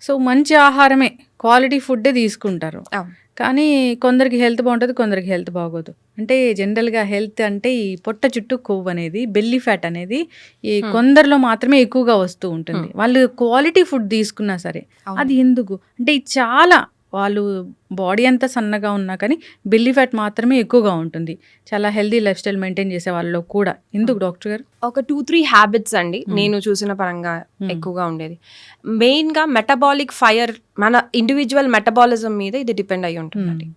సో మంచి ఆహారమే, క్వాలిటీ ఫుడ్డే తీసుకుంటారు. కానీ కొందరికి హెల్త్ బాగుంటుంది, కొందరికి హెల్త్ బాగోదు. అంటే జనరల్గా హెల్త్ అంటే ఈ పొట్ట చుట్టూ కొవ్వు అనేది, బెల్లీ ఫ్యాట్ అనేది ఈ కొందరిలో మాత్రమే ఎక్కువగా వస్తూ ఉంటుంది. వాళ్ళు క్వాలిటీ ఫుడ్ తీసుకున్నా సరే అది ఎందుకు అంటే ఇది చాలా, వాళ్ళు బాడీ అంతా సన్నగా ఉన్నా కానీ బెల్లీ ఫ్యాట్ మాత్రమే ఎక్కువగా ఉంటుంది చాలా హెల్దీ లైఫ్ స్టైల్ మెయింటైన్ చేసే వాళ్ళలో కూడా. ఎందుకు డాక్టర్ గారు? ఒక 2-3 హ్యాబిట్స్ అండి నేను చూసిన పరంగా ఎక్కువగా ఉండేది. మెయిన్గా మెటబాలిక్ ఫైర్, మన ఇండివిజువల్ మెటబాలిజం మీద ఇది డిపెండ్ అయ్యి ఉంటుందండి.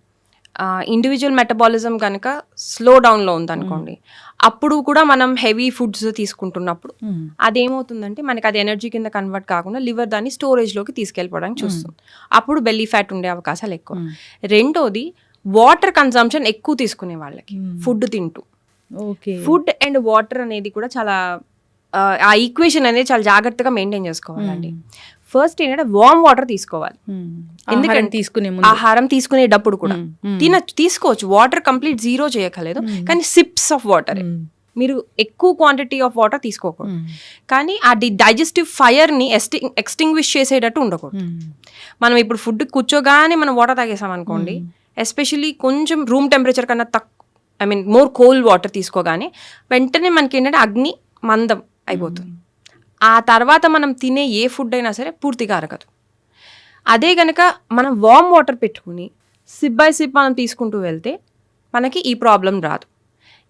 ఇండివిజువల్ మెటబాలిజం కనుక స్లో డౌన్లో ఉందనుకోండి, అప్పుడు కూడా మనం హెవీ ఫుడ్స్ తీసుకుంటున్నప్పుడు అదేమవుతుందంటే మనకి అది ఎనర్జీ కింద కన్వర్ట్ కాకుండా లివర్ దాన్ని స్టోరేజ్లోకి తీసుకెళ్ళిపోవడానికి చూస్తుంది. అప్పుడు బెల్లీ ఫ్యాట్ ఉండే అవకాశాలు ఎక్కువ. రెండోది వాటర్ కన్సంప్షన్ ఎక్కువ తీసుకునే వాళ్ళకి ఫుడ్ తింటూ. ఫుడ్ అండ్ వాటర్ అనేది కూడా చాలా ఆ ఈక్వేషన్ అనేది చాలా జాగ్రత్తగా మెయింటైన్ చేసుకోవాలండి. ఫస్ట్ ఏంటంటే వార్మ్ వాటర్ తీసుకోవాలి, ఎందుకంటే ఆహారం తీసుకునేటప్పుడు కూడా తీసుకోవచ్చు. వాటర్ కంప్లీట్ జీరో చేయకలేదు, కానీ సిప్స్ ఆఫ్ వాటర్, మీరు ఎక్కువ క్వాంటిటీ ఆఫ్ వాటర్ తీసుకోకూడదు. కానీ ఆ డైజెస్టివ్ ఫైర్ని ఎక్స్టింగ్విష్ చేసేటట్టు ఉండకూడదు. మనం ఇప్పుడు ఫుడ్ కూర్చోగానే మనం వాటర్ తాగేసాం అనుకోండి, ఎస్పెషలీ కొంచెం రూమ్ టెంపరేచర్ కన్నా మోర్ కోల్డ్ వాటర్ తీసుకోగానే వెంటనే మనకి ఏంటంటే అగ్ని మందం అయిపోతుంది. ఆ తర్వాత మనం తినే ఏ ఫుడ్ అయినా సరే పూర్తిగా అరగదు. అదే కనుక మనం వామ్ వాటర్ పెట్టుకుని సిప్ బై సిప్ మనం తీసుకుంటూ వెళ్తే మనకి ఈ ప్రాబ్లం రాదు.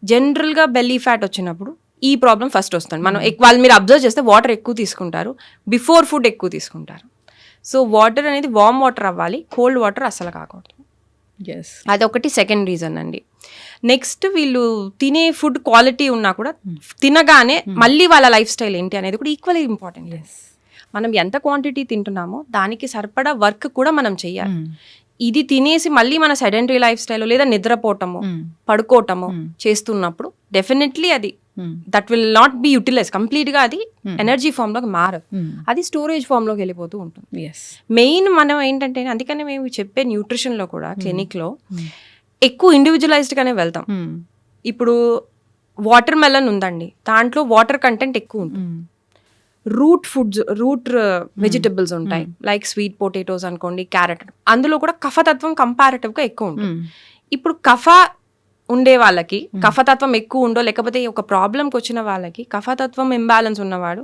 జనరల్గా బెల్లీ ఫ్యాట్ వచ్చినప్పుడు ఈ ప్రాబ్లం ఫస్ట్ వస్తుంది. మనం వాళ్ళు మీరు అబ్జర్వ్ చేస్తే వాటర్ ఎక్కువ తీసుకుంటారు, బిఫోర్ ఫుడ్ ఎక్కువ తీసుకుంటారు. సో వాటర్ అనేది వామ్ వాటర్ అవ్వాలి, కోల్డ్ వాటర్ అసలు కాకూడదు. అదొకటి సెకండ్ రీజన్ అండి. నెక్స్ట్ వీళ్ళు తినే ఫుడ్ క్వాలిటీ ఉన్నా కూడా తినగానే మళ్ళీ వాళ్ళ లైఫ్ స్టైల్ ఏంటి అనేది కూడా ఈక్వల్లీ ఇంపార్టెంట్. మనం ఎంత క్వాంటిటీ తింటున్నామో దానికి సరిపడా వర్క్ కూడా మనం చెయ్యాలి. ఇది తినేసి మళ్ళీ మన సెడెంటరీ లైఫ్ స్టైల్ లేదా నిద్రపోవటము పడుకోవటము చేస్తున్నప్పుడు డెఫినెట్లీ అది that will not be utilize కంప్లీట్గా. అది ఎనర్జీ ఫామ్లోకి మారదు, అది స్టోరేజ్ ఫామ్లోకి వెళ్ళిపోతూ ఉంటుంది. మెయిన్ మనం ఏంటంటే అందుకనే మేము చెప్పే న్యూట్రిషన్లో కూడా క్లినిక్లో ఎక్కువ ఇండివిజువలైజ్డ్గానే వెళ్తాం. ఇప్పుడు వాటర్ మెలన్ ఉందండి, దాంట్లో వాటర్ కంటెంట్ ఎక్కువ ఉంటుంది. రూట్ ఫుడ్స్, రూట్ వెజిటబుల్స్ ఉంటాయి, లైక్ స్వీట్ పొటాటోస్ అనుకోండి, క్యారెట్, అందులో కూడా కఫతత్వం కంపారిటివ్గా ఎక్కువ ఉంటుంది. ఇప్పుడు కఫ ఉండే వాళ్ళకి కఫతత్వం ఎక్కువ ఉండో లేకపోతే ఒక ప్రాబ్లంకి వచ్చిన వాళ్ళకి కఫతత్వం ఇంబ్యాలెన్స్ ఉన్నవాడు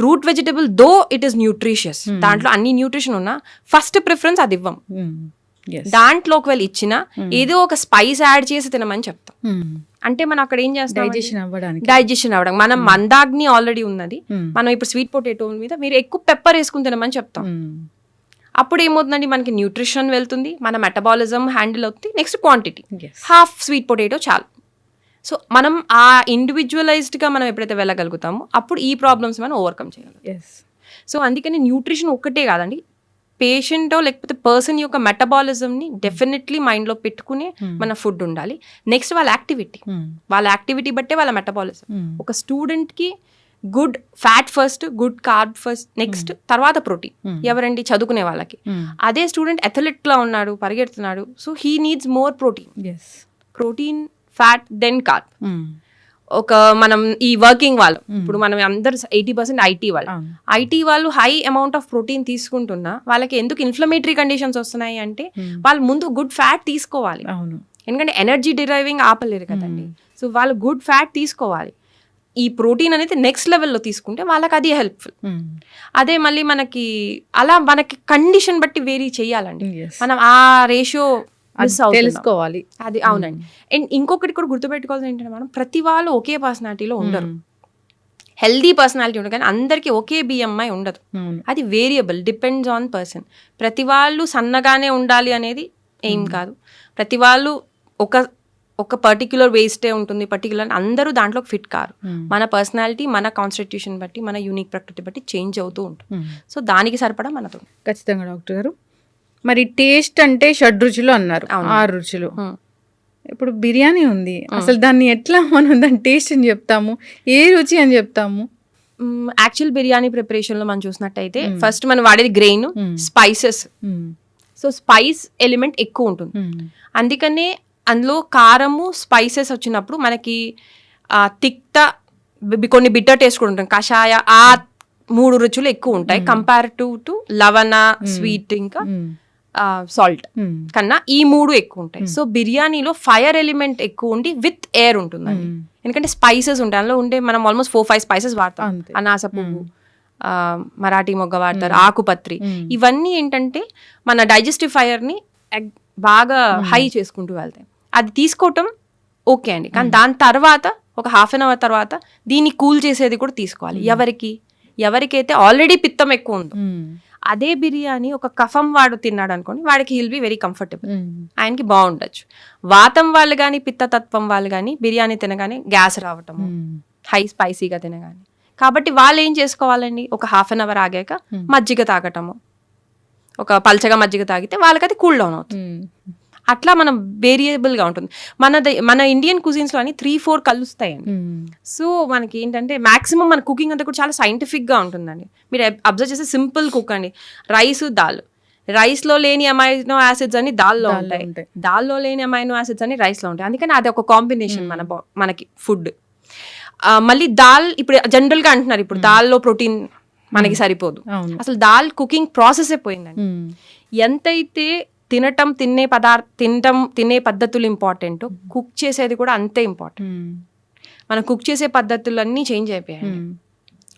root vegetable though it is nutritious, దాంట్లో అన్ని న్యూట్రిషన్ ఉన్నా ఫస్ట్ ప్రిఫరెన్స్ అది ఇవ్వం. దాంట్లో ఒకవేళ ఇచ్చినా ఏదో ఒక స్పైస్ యాడ్ చేసి తినమని చెప్తాం. అంటే మనం అక్కడ ఏం చేస్తాం, డైజెషన్ అవ్వడం. మనం మందాగ్ని ఆల్రెడీ ఉన్నది, మనం ఇప్పుడు స్వీట్ పొటాటో మీద మీరు ఎక్కువ పెప్పర్ వేసుకుని తినమని చెప్తాం. అప్పుడు ఏమవుతుందండి, మనకి న్యూట్రిషన్ వెళ్తుంది, మన మెటబాలిజం హ్యాండిల్ అవుతుంది. Next quantity, half sweet potato చాలు. సో మనం ఆ ఇండివిజువలైజ్డ్గా మనం ఎప్పుడైతే వెళ్ళగలుగుతామో అప్పుడు ఈ ప్రాబ్లమ్స్ మనం ఓవర్కమ్ చేయగలం. సో అందుకని న్యూట్రిషన్ ఒక్కటే కాదండి, పేషెంటో లేకపోతే పర్సన్ యొక్క మెటబాలిజంని డెఫినెట్లీ మైండ్లో పెట్టుకునే మన ఫుడ్ ఉండాలి. నెక్స్ట్ వాళ్ళ యాక్టివిటీ బట్టే వాళ్ళ మెటబాలిజం. ఒక స్టూడెంట్కి good fat first, good carb first, next తర్వాత ప్రోటీన్. ఎవరండి, చదువుకునే వాళ్ళకి. అదే స్టూడెంట్ అథ్లెట్లా ఉన్నాడు, పరిగెడుతున్నాడు, so he needs more protein, fat, then carb. ఒక మనం ఈ వర్కింగ్ వాళ్ళు, ఇప్పుడు మనం అందరు 80% ఐటీ వాళ్ళు హై అమౌంట్ ఆఫ్ ప్రోటీన్ తీసుకుంటున్నా వాళ్ళకి ఎందుకు ఇన్ఫ్లమేటరీ కండిషన్స్ వస్తున్నాయి అంటే వాళ్ళు ముందు గుడ్ ఫ్యాట్ తీసుకోవాలి. ఎందుకంటే ఎనర్జీ డిరైవింగ్ ఆపలేరు కదండి. సో వాళ్ళు గుడ్ ఫ్యాట్ తీసుకోవాలి. ఈ ప్రోటీన్ అనేది నెక్స్ట్ లెవెల్లో తీసుకుంటే వాళ్ళకి అది హెల్ప్ఫుల్. అదే మళ్ళీ మనకి అలా మనకి కండిషన్ బట్టి వేరీ చేయాలండి. మనం ఆ రేషియో తెలుసుకోవాలి. అది అవునండి. అండ్ ఇంకొకటి కూడా గుర్తుపెట్టుకోవాల్సింది ఏంటంటే మనం ప్రతి వాళ్ళు ఒకే పర్సనాలిటీలో ఉండరు. హెల్దీ పర్సనాలిటీ ఉండదు కానీ అందరికీ ఒకే BMI ఉండదు. అది వేరియబుల్, డిపెండ్స్ ఆన్ పర్సన్. ప్రతి వాళ్ళు సన్నగానే ఉండాలి అనేది ఏం కాదు. ప్రతి వాళ్ళు ఒక పర్టిక్యులర్ వేస్టే ఉంటుంది, పర్టిక్యులర్ అందరూ దాంట్లో ఫిట్ కారు. మన పర్సనాలిటీ, మన కాన్స్టిట్యూషన్ బట్టి, మన యూనిక్ ప్రకృతి బట్టి చేంజ్ అవుతూ ఉంటుంది. సో దానికి సరిపడా మనతో. ఖచ్చితంగా డాక్టర్ గారు. మరి టేస్ట్ అంటే 6 రుచులు అన్నారు, 6 రుచులు. ఇప్పుడు బిర్యానీ ఉంది, అసలు దాన్ని ఎట్లా మనం దాని టేస్ట్ అని చెప్తాము, ఏ రుచి అని చెప్తాము? యాక్చువల్ బిర్యానీ ప్రిపరేషన్లో మనం చూసినట్టయితే ఫస్ట్ మనం వాడేది grain, spices. So spice element ఎక్కువ ఉంటుంది, అందుకనే అందులో కారము, స్పైసెస్ వచ్చినప్పుడు మనకి తిక్త, కొన్ని బిట్టర్ టేస్ట్ కూడా ఉంటుంది. కషాయ, ఆ 3 రుచులు ఎక్కువ ఉంటాయి కంపారిటివ్ టు లవణ, స్వీట్, ఇంకా సాల్ట్ కన్నా ఈ 3 ఎక్కువ ఉంటాయి. సో బిర్యానీలో ఫైర్ ఎలిమెంట్ ఎక్కువ ఉండి విత్ ఎయిర్ ఉంటుందండి. ఎందుకంటే స్పైసెస్ ఉంటాయి అందులో ఉండే. మనం ఆల్మోస్ట్ 4-5 స్పైసెస్ వాడతాం. అనాస పువ్వు, మరాఠీ మొగ్గ వాడతారు, ఆకుపత్రి. ఇవన్నీ ఏంటంటే మన డైజెస్టివ్ ఫైర్ని బాగా హై చేసుకుంటూ వెళ్తాయి. అది తీసుకోవటం ఓకే అండి, కానీ దాని తర్వాత ఒక హాఫ్ అన్ అవర్ తర్వాత దీన్ని కూల్ చేసేది కూడా తీసుకోవాలి. ఎవరికైతే ఆల్రెడీ పిత్తం ఎక్కువ ఉందో. అదే బిర్యానీ ఒక కఫం వాడు తిన్నాడు అనుకోండి, వాడికి హీల్ బి వెరీ కంఫర్టబుల్, ఆయనకి బాగుండొచ్చు. వాతం వాళ్ళు కానీ పిత్తతత్వం వాళ్ళు కానీ బిర్యానీ తినగానే గ్యాస్ రావటము, హై స్పైసీగా తినగానే. కాబట్టి వాళ్ళు ఏం చేసుకోవాలండి, ఒక హాఫ్ అన్ అవర్ ఆగాక మజ్జిగ తాగటము, ఒక పల్చగా మజ్జిగ తాగితే వాళ్ళకి అది కూల్ డౌన్ అవుతుంది. అట్లా మనం వేరియబుల్గా ఉంటుంది. మన ఇండియన్ కుజిన్స్లో అని 3-4 కలుస్తాయండి. సో మనకి ఏంటంటే మ్యాక్సిమం మన కుకింగ్ అంతా కూడా చాలా సైంటిఫిక్గా ఉంటుందండి. మీరు అబ్జర్వ్ చేస్తే సింపుల్ కుక్ అండి. రైస్, దాల్, రైస్లో లేని అమైనో యాసిడ్స్ అని దాల్లో ఉంటాయి, దాల్లో లేని అమైనో యాసిడ్స్ అని రైస్లో ఉంటాయి. అందుకని అది ఒక కాంబినేషన్ మనకి ఫుడ్. మళ్ళీ దాల్ ఇప్పుడు జనరల్గా అంటున్నారు, ఇప్పుడు దాల్లో ప్రోటీన్ మనకి సరిపోదు. అసలు దాల్ కుకింగ్ ప్రాసెసే పోయిందండి. ఎంతైతే తినే పద్ధతులు ఇంపార్టెంట్, కుక్ చేసేది కూడా అంతే ఇంపార్టెంట్. మనం కుక్ చేసే పద్ధతులు అన్నీ చేంజ్ అయిపోయాయి.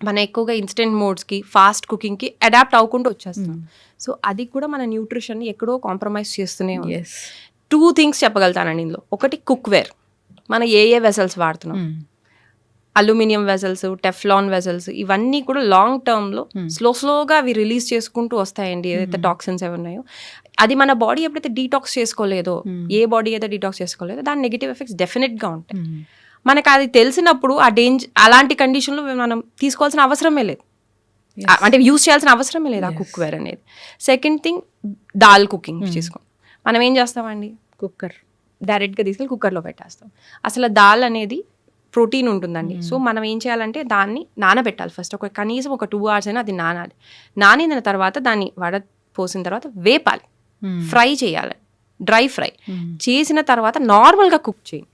మనం ఎక్కువగా ఇన్స్టెంట్ మోడ్స్కి, ఫాస్ట్ కుకింగ్కి అడాప్ట్ అవ్వకుండా వచ్చేస్తాం. సో అది కూడా మన న్యూట్రిషన్ని ఎక్కడో కాంప్రమైజ్ చేస్తూనే ఉంది. 2 థింగ్స్ చెప్పగలుగుతానండి ఇందులో. ఒకటి కుక్వేర్, మనం ఏ వెసల్స్ వాడుతున్నాం, అల్యూమినియం వెజల్స్, టెఫ్లాన్ వెజల్స్, ఇవన్నీ కూడా లాంగ్ టర్మ్లో స్లోగా అవి రిలీజ్ చేసుకుంటూ వస్తాయండి ఏదైతే టాక్సిన్స్ ఏమి ఉన్నాయో. అది మన బాడీ ఎప్పుడైతే డీటాక్స్ చేసుకోలేదో, ఏ బాడీ అయితే డీటాక్స్ చేసుకోలేదో దాని నెగిటివ్ ఎఫెక్ట్స్ డెఫినెట్గా ఉంటాయి. మనకు అది తెలిసినప్పుడు అలాంటి కండిషన్లో మనం తీసుకోవాల్సిన అవసరమే లేదు, అంటే యూస్ చేయాల్సిన అవసరమే లేదు ఆ కుక్వేర్ అనేది. సెకండ్ థింగ్, దాల్ కుకింగ్ చేసుకోండి. మనం ఏం చేస్తామండి, డైరెక్ట్గా తీసుకెళ్ళి కుక్కర్లో పెట్టేస్తాం. అసలు దాల్ అనేది ప్రోటీన్ ఉంటుందండి. సో మనం ఏం చేయాలంటే దాన్ని నానబెట్టాలి ఫస్ట్, కనీసం ఒక 2 hours అయినా అది నానాలి. నానిన తర్వాత దాన్ని పోసిన తర్వాత వేపాలి, ఫ్రై చేయాలి, డ్రై ఫ్రై చేసిన తర్వాత నార్మల్గా కుక్ చేయండి.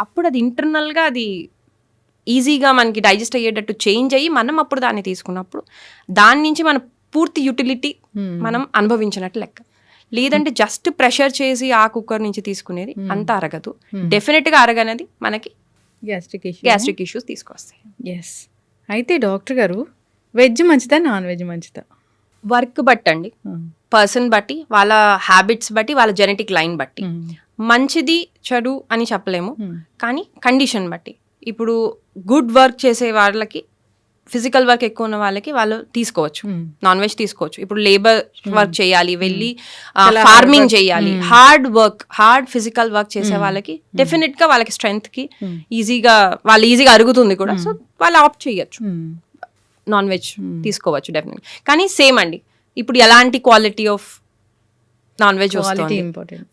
అప్పుడు అది ఇంటర్నల్గా అది ఈజీగా మనకి డైజెస్ట్ అయ్యేటట్టు చేంజ్ అయ్యి మనం అప్పుడు దాన్ని తీసుకున్నప్పుడు దాని నుంచి మన పూర్తి యూటిలిటీ మనం అనుభవించినట్టు లెక్క. లేదంటే జస్ట్ ప్రెషర్ చేసి ఆ కుక్కర్ నుంచి తీసుకునేది అంత అరగదు. డెఫినెట్గా అరగనేది మనకి గ్యాస్ట్రిక్ ఇష్యూస్ తీసుకొస్తాయి. అయితే డాక్టర్ గారు, వెజ్ మంచిదా నాన్ వెజ్ మంచిదా? వర్క్ బట్టి అండి, పర్సన్ బట్టి, వాళ్ళ హ్యాబిట్స్ బట్టి, వాళ్ళ జెనెటిక్ లైన్ బట్టి మంచిది చెడు అని చెప్పలేము. కానీ కండిషన్ బట్టి, ఇప్పుడు గుడ్ వర్క్ చేసే వాళ్ళకి, ఫిజికల్ వర్క్ ఎక్కువ ఉన్న వాళ్ళకి వాళ్ళు తీసుకోవచ్చు, నాన్ వెజ్ తీసుకోవచ్చు. ఇప్పుడు లేబర్ వర్క్ చేయాలి, వెళ్ళి ఫార్మింగ్ చేయాలి, హార్డ్ ఫిజికల్ వర్క్ చేసే వాళ్ళకి డెఫినెట్ గా వాళ్ళకి స్ట్రెంగ్త్ కి ఈజీగా అరుగుతుంది కూడా. సో వాళ్ళు ఆప్ట్ చేయొచ్చు, నాన్ వెజ్ తీసుకోవచ్చు డెఫినెట్. కానీ సేమ్ అండి, ఇప్పుడు ఎలాంటి క్వాలిటీ ఆఫ్ నాన్ వెజ్ వస్తుంది,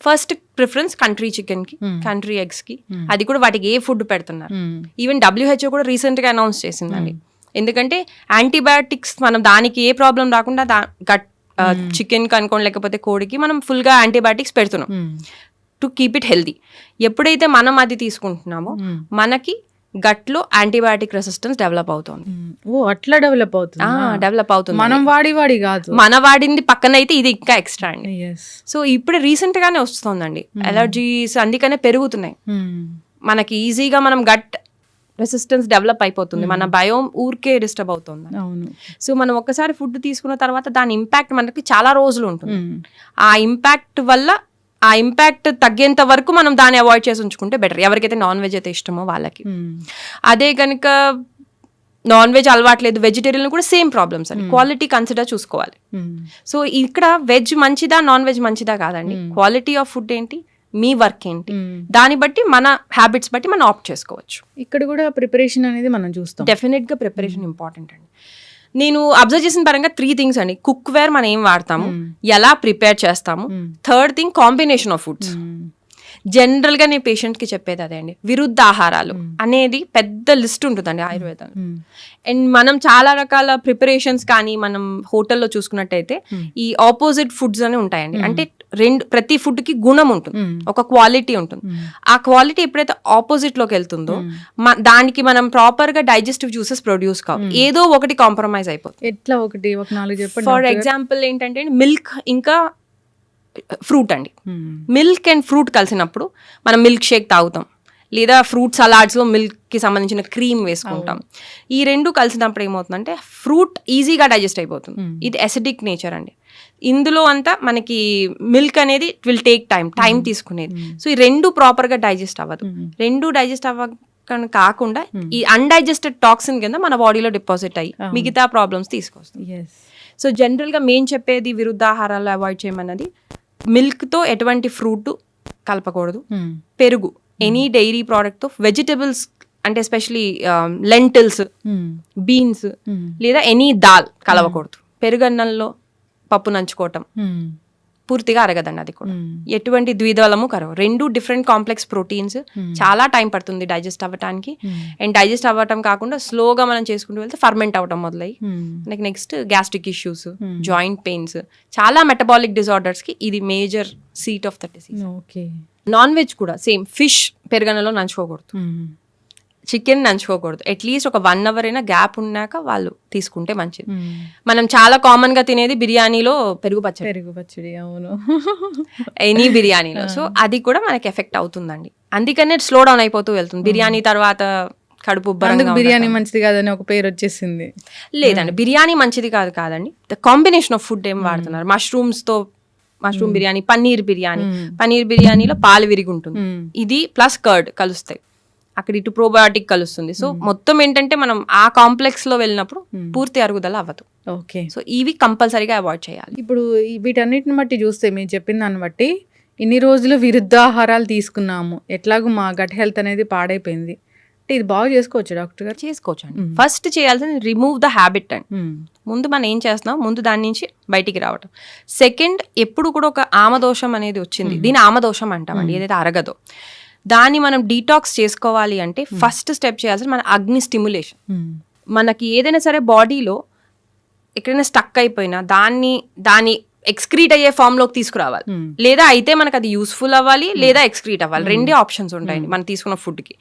ఫస్ట్ ప్రిఫరెన్స్ కంట్రీ చికెన్ కి, కంట్రీ ఎగ్స్ కి. అది కూడా వాటికి ఏ ఫుడ్ పెడుతున్నారు. ఈవెన్ WHO కూడా రీసెంట్ గా అనౌన్స్ చేసిందండి. ఎందుకంటే యాంటీబయాటిక్స్ మనం దానికి ఏ ప్రాబ్లం రాకుండా చికెన్ కి అనుకోండి, లేకపోతే కోడికి మనం ఫుల్ గా యాంటీబయాటిక్స్ పెడుతున్నాం టు కీప్ ఇట్ హెల్దీ. ఎప్పుడైతే మనం అది తీసుకుంటున్నామో మనకి గట్లో యాంటీబయాటిక్ రెసిస్టెన్స్ డెవలప్ అవుతుంది. అట్లా డెవలప్ అవుతుంది. మన వాడింది పక్కన అయితే ఇది ఇంకా ఎక్స్ట్రా అండి. సో ఇప్పుడు రీసెంట్ గానే వస్తుందండి అలర్జీస్, అందుకనే పెరుగుతున్నాయి. మనకి ఈజీగా మనం గట్ రెసిస్టెన్స్ డెవలప్ అయిపోతుంది, మన బయోమ్ ఊరికే డిస్టర్బ్ అవుతుంది. సో మనం ఒక్కసారి ఫుడ్ తీసుకున్న తర్వాత దాని ఇంపాక్ట్ మనకి చాలా రోజులు ఉంటుంది. ఆ ఇంపాక్ట్ తగ్గేంత వరకు మనం దాన్ని అవాయిడ్ చేసి ఉంచుకుంటే బెటర్, ఎవరికైతే నాన్ వెజ్ అయితే ఇష్టమో వాళ్ళకి. అదే కనుక నాన్ వెజ్ అలవాట్లేదు, వెజిటేరియన్ కూడా సేమ్ ప్రాబ్లమ్స్ అండి. క్వాలిటీ కన్సిడర్ చూసుకోవాలి. సో ఇక్కడ వెజ్ మంచిదా నాన్ వెజ్ మంచిదా కాదండి, క్వాలిటీ ఆఫ్ ఫుడ్ ఏంటి, మీ వర్క్ ఏంటి, దాన్ని బట్టి మన హ్యాబిట్స్ బట్టి మనం ఆప్ట్ చేసుకోవచ్చు. ఇక్కడ కూడా ప్రిపరేషన్ అనేది మనం చూస్తాం. డెఫినెట్ గా ప్రిపరేషన్ ఇంపార్టెంట్ అండి. నేను అబ్జర్వ్ చేసిన పరంగా 3 థింగ్స్ అండి. కుక్వేర్ మనం ఏం వాడతాము, ఎలా ప్రిపేర్ చేస్తాము, third thing combination of foods. General గా నేను పేషెంట్ కి చెప్పేది అదే అండి, విరుద్ధ ఆహారాలు అనేది పెద్ద లిస్ట్ ఉంటుందండి ఆయుర్వేదంలో. అండ్ మనం చాలా రకాల ప్రిపరేషన్స్ కానీ మనం హోటల్లో చూసుకున్నట్టయితే ఈ ఆపోజిట్ ఫుడ్స్ అని ఉంటాయండి. అంటే ప్రతి ఫుడ్ కి గుణం ఉంటుంది, ఒక క్వాలిటీ ఉంటుంది. ఆ క్వాలిటీ ఎప్పుడైతే ఆపోజిట్ లోకి వెళ్తుందో దానికి మనం ప్రాపర్ గా డైజెస్టివ్ జ్యూసెస్ ప్రొడ్యూస్ కావు, ఏదో ఒకటి కాంప్రమైజ్ అయిపోతుంది. ఎట్లా ఒకటి ఒక 4 చెప్పండి. ఫర్ ఎగ్జాంపుల్ ఏంటంటే మిల్క్ ఇంకా ఫ్రూట్ అండి. మిల్క్ అండ్ ఫ్రూట్ కలిసినప్పుడు మనం మిల్క్ షేక్ తాగుతాం, లేదా ఫ్రూట్ సలాడ్స్లో మిల్క్కి సంబంధించిన క్రీమ్ వేసుకుంటాం. ఈ రెండు కలిసినప్పుడు ఏమవుతుందంటే ఫ్రూట్ ఈజీగా డైజెస్ట్ అయిపోతుంది. ఇది అసిడిక్ నేచర్ అండి. ఇందులో అంతా మనకి మిల్క్ అనేది ఇట్ విల్ టేక్ టైం తీసుకునేది. సో ఈ రెండు ప్రాపర్గా డైజెస్ట్ అవ్వదు. రెండు డైజెస్ట్ కాకుండా ఈ అన్డైజెస్టెడ్ టాక్సిన్ కింద మన బాడీలో డిపాజిట్ అయ్యి మిగతా ప్రాబ్లమ్స్ తీసుకొస్తుంది. సో జనరల్గా మేము చెప్పేది విరుద్ధాహారాలు అవాయిడ్ చేయమన్నది, మిల్క్తో ఎటువంటి ఫ్రూట్ కలపకూడదు, పెరుగు ఎనీ డైరీ ప్రోడక్ట్తో, వెజిటబుల్స్ అంటే ఎస్పెషలీ లెంటిల్స్, బీన్స్ లేదా ఎనీ దాల్ కలవకూడదు. పెరుగన్నంలో పప్పు నంచుకోవటం పూర్తిగా అరగదండి. అది కూడా ఎటువంటి ద్విదళము కరవు. 2 డిఫరెంట్ కాంప్లెక్స్ ప్రోటీన్స్, చాలా టైం పడుతుంది డైజెస్ట్ అవ్వటానికి. అండ్ డైజెస్ట్ అవ్వటం కాకుండా స్లోగా మనం చేసుకుంటూ వెళ్తే ఫర్మెంట్ అవ్వటం మొదలయ్యి మనకి next gastric issues, joint pains, చాలా మెటబాలిక్ డిజార్డర్స్ కి ఇది major seat of the disease. Non veg కూడా సేమ్, ఫిష్ పెరుగన్నలో నంచుకోకూడదు. చికెన్ నంచుకోకూడదు. అట్లీస్ట్ ఒక 1 hour అయినా గ్యాప్ ఉన్నాక వాళ్ళు తీసుకుంటే మంచిది. మనం చాలా కామన్ గా తినేది బిర్యానీలో పెరుగు పచ్చడి, అవును. ఎనీ బిర్యానీలో. సో అది కూడా మనకి ఎఫెక్ట్ అవుతుందండి. అందుకనే స్లో డౌన్ అయిపోతూ వెళ్తుంది. బిర్యానీ తర్వాత కడుపు ఉబ్బరంగా బిర్యానీ మంచిది కాదని ఒక పేరు వచ్చేసింది. లేదండి, బిర్యానీ మంచిది కాదండి. ద కాంబినేషన్ ఆఫ్ ఫుడ్ ఏం వాడుతున్నారు. మష్రూమ్ బిర్యానీ, పన్నీర్ బిర్యానీలో పాలు విరిగి ఉంటుంది, ఇది ప్లస్ కర్డ్ కలుస్తాయి, అక్కడ ఇటు ప్రోబయోటిక్ కలుస్తుంది. సో మొత్తం ఏంటంటే మనం ఆ కాంప్లెక్స్ లో వెళ్ళినప్పుడు పూర్తి అరుగుదల అవ్వదు. ఓకే. సో ఇవి కంపల్సరీగా అవాయిడ్ చేయాలి. ఇప్పుడు వీటన్నిటిని బట్టి చూస్తే మీరు చెప్పిన దాన్ని బట్టి ఇన్ని రోజులు విరుద్ధాహారాలు తీసుకున్నాము, ఎట్లాగూ మా గట్ హెల్త్ అనేది పాడైపోయింది, అంటే ఇది బాగా చేసుకోవచ్చు డాక్టర్ గారు? చేసుకోవచ్చు అండి. ఫస్ట్ చేయాల్సింది రిమూవ్ ద హ్యాబిట్ అండి. ముందు మనం ఏం చేస్తున్నాం, ముందు దాని నుంచి బయటికి రావటం. సెకండ్, ఎప్పుడు కూడా ఒక ఆమదోషం అనేది వచ్చింది, దీని ఆమదోషం అంటామండి, ఏదైతే అరగదో దాన్ని మనం డీటాక్స్ చేసుకోవాలి అంటే ఫస్ట్ స్టెప్ చేయాల్సింది మన అగ్ని స్టిమ్యులేషన్. మనకి ఏదైనా సరే బాడీలో ఎక్కడైనా స్టక్ అయిపోయినా దాన్ని ఎక్స్క్రీట్ అయ్యే ఫామ్ లోకి తీసుకురావాలి, లేదా అయితే మనకు అది యూస్ఫుల్ అవ్వాలి, లేదా ఎక్స్క్రీట్ అవ్వాలి. రెండే ఆప్షన్స్ ఉంటాయండి మనం తీసుకున్న ఫుడ్కి.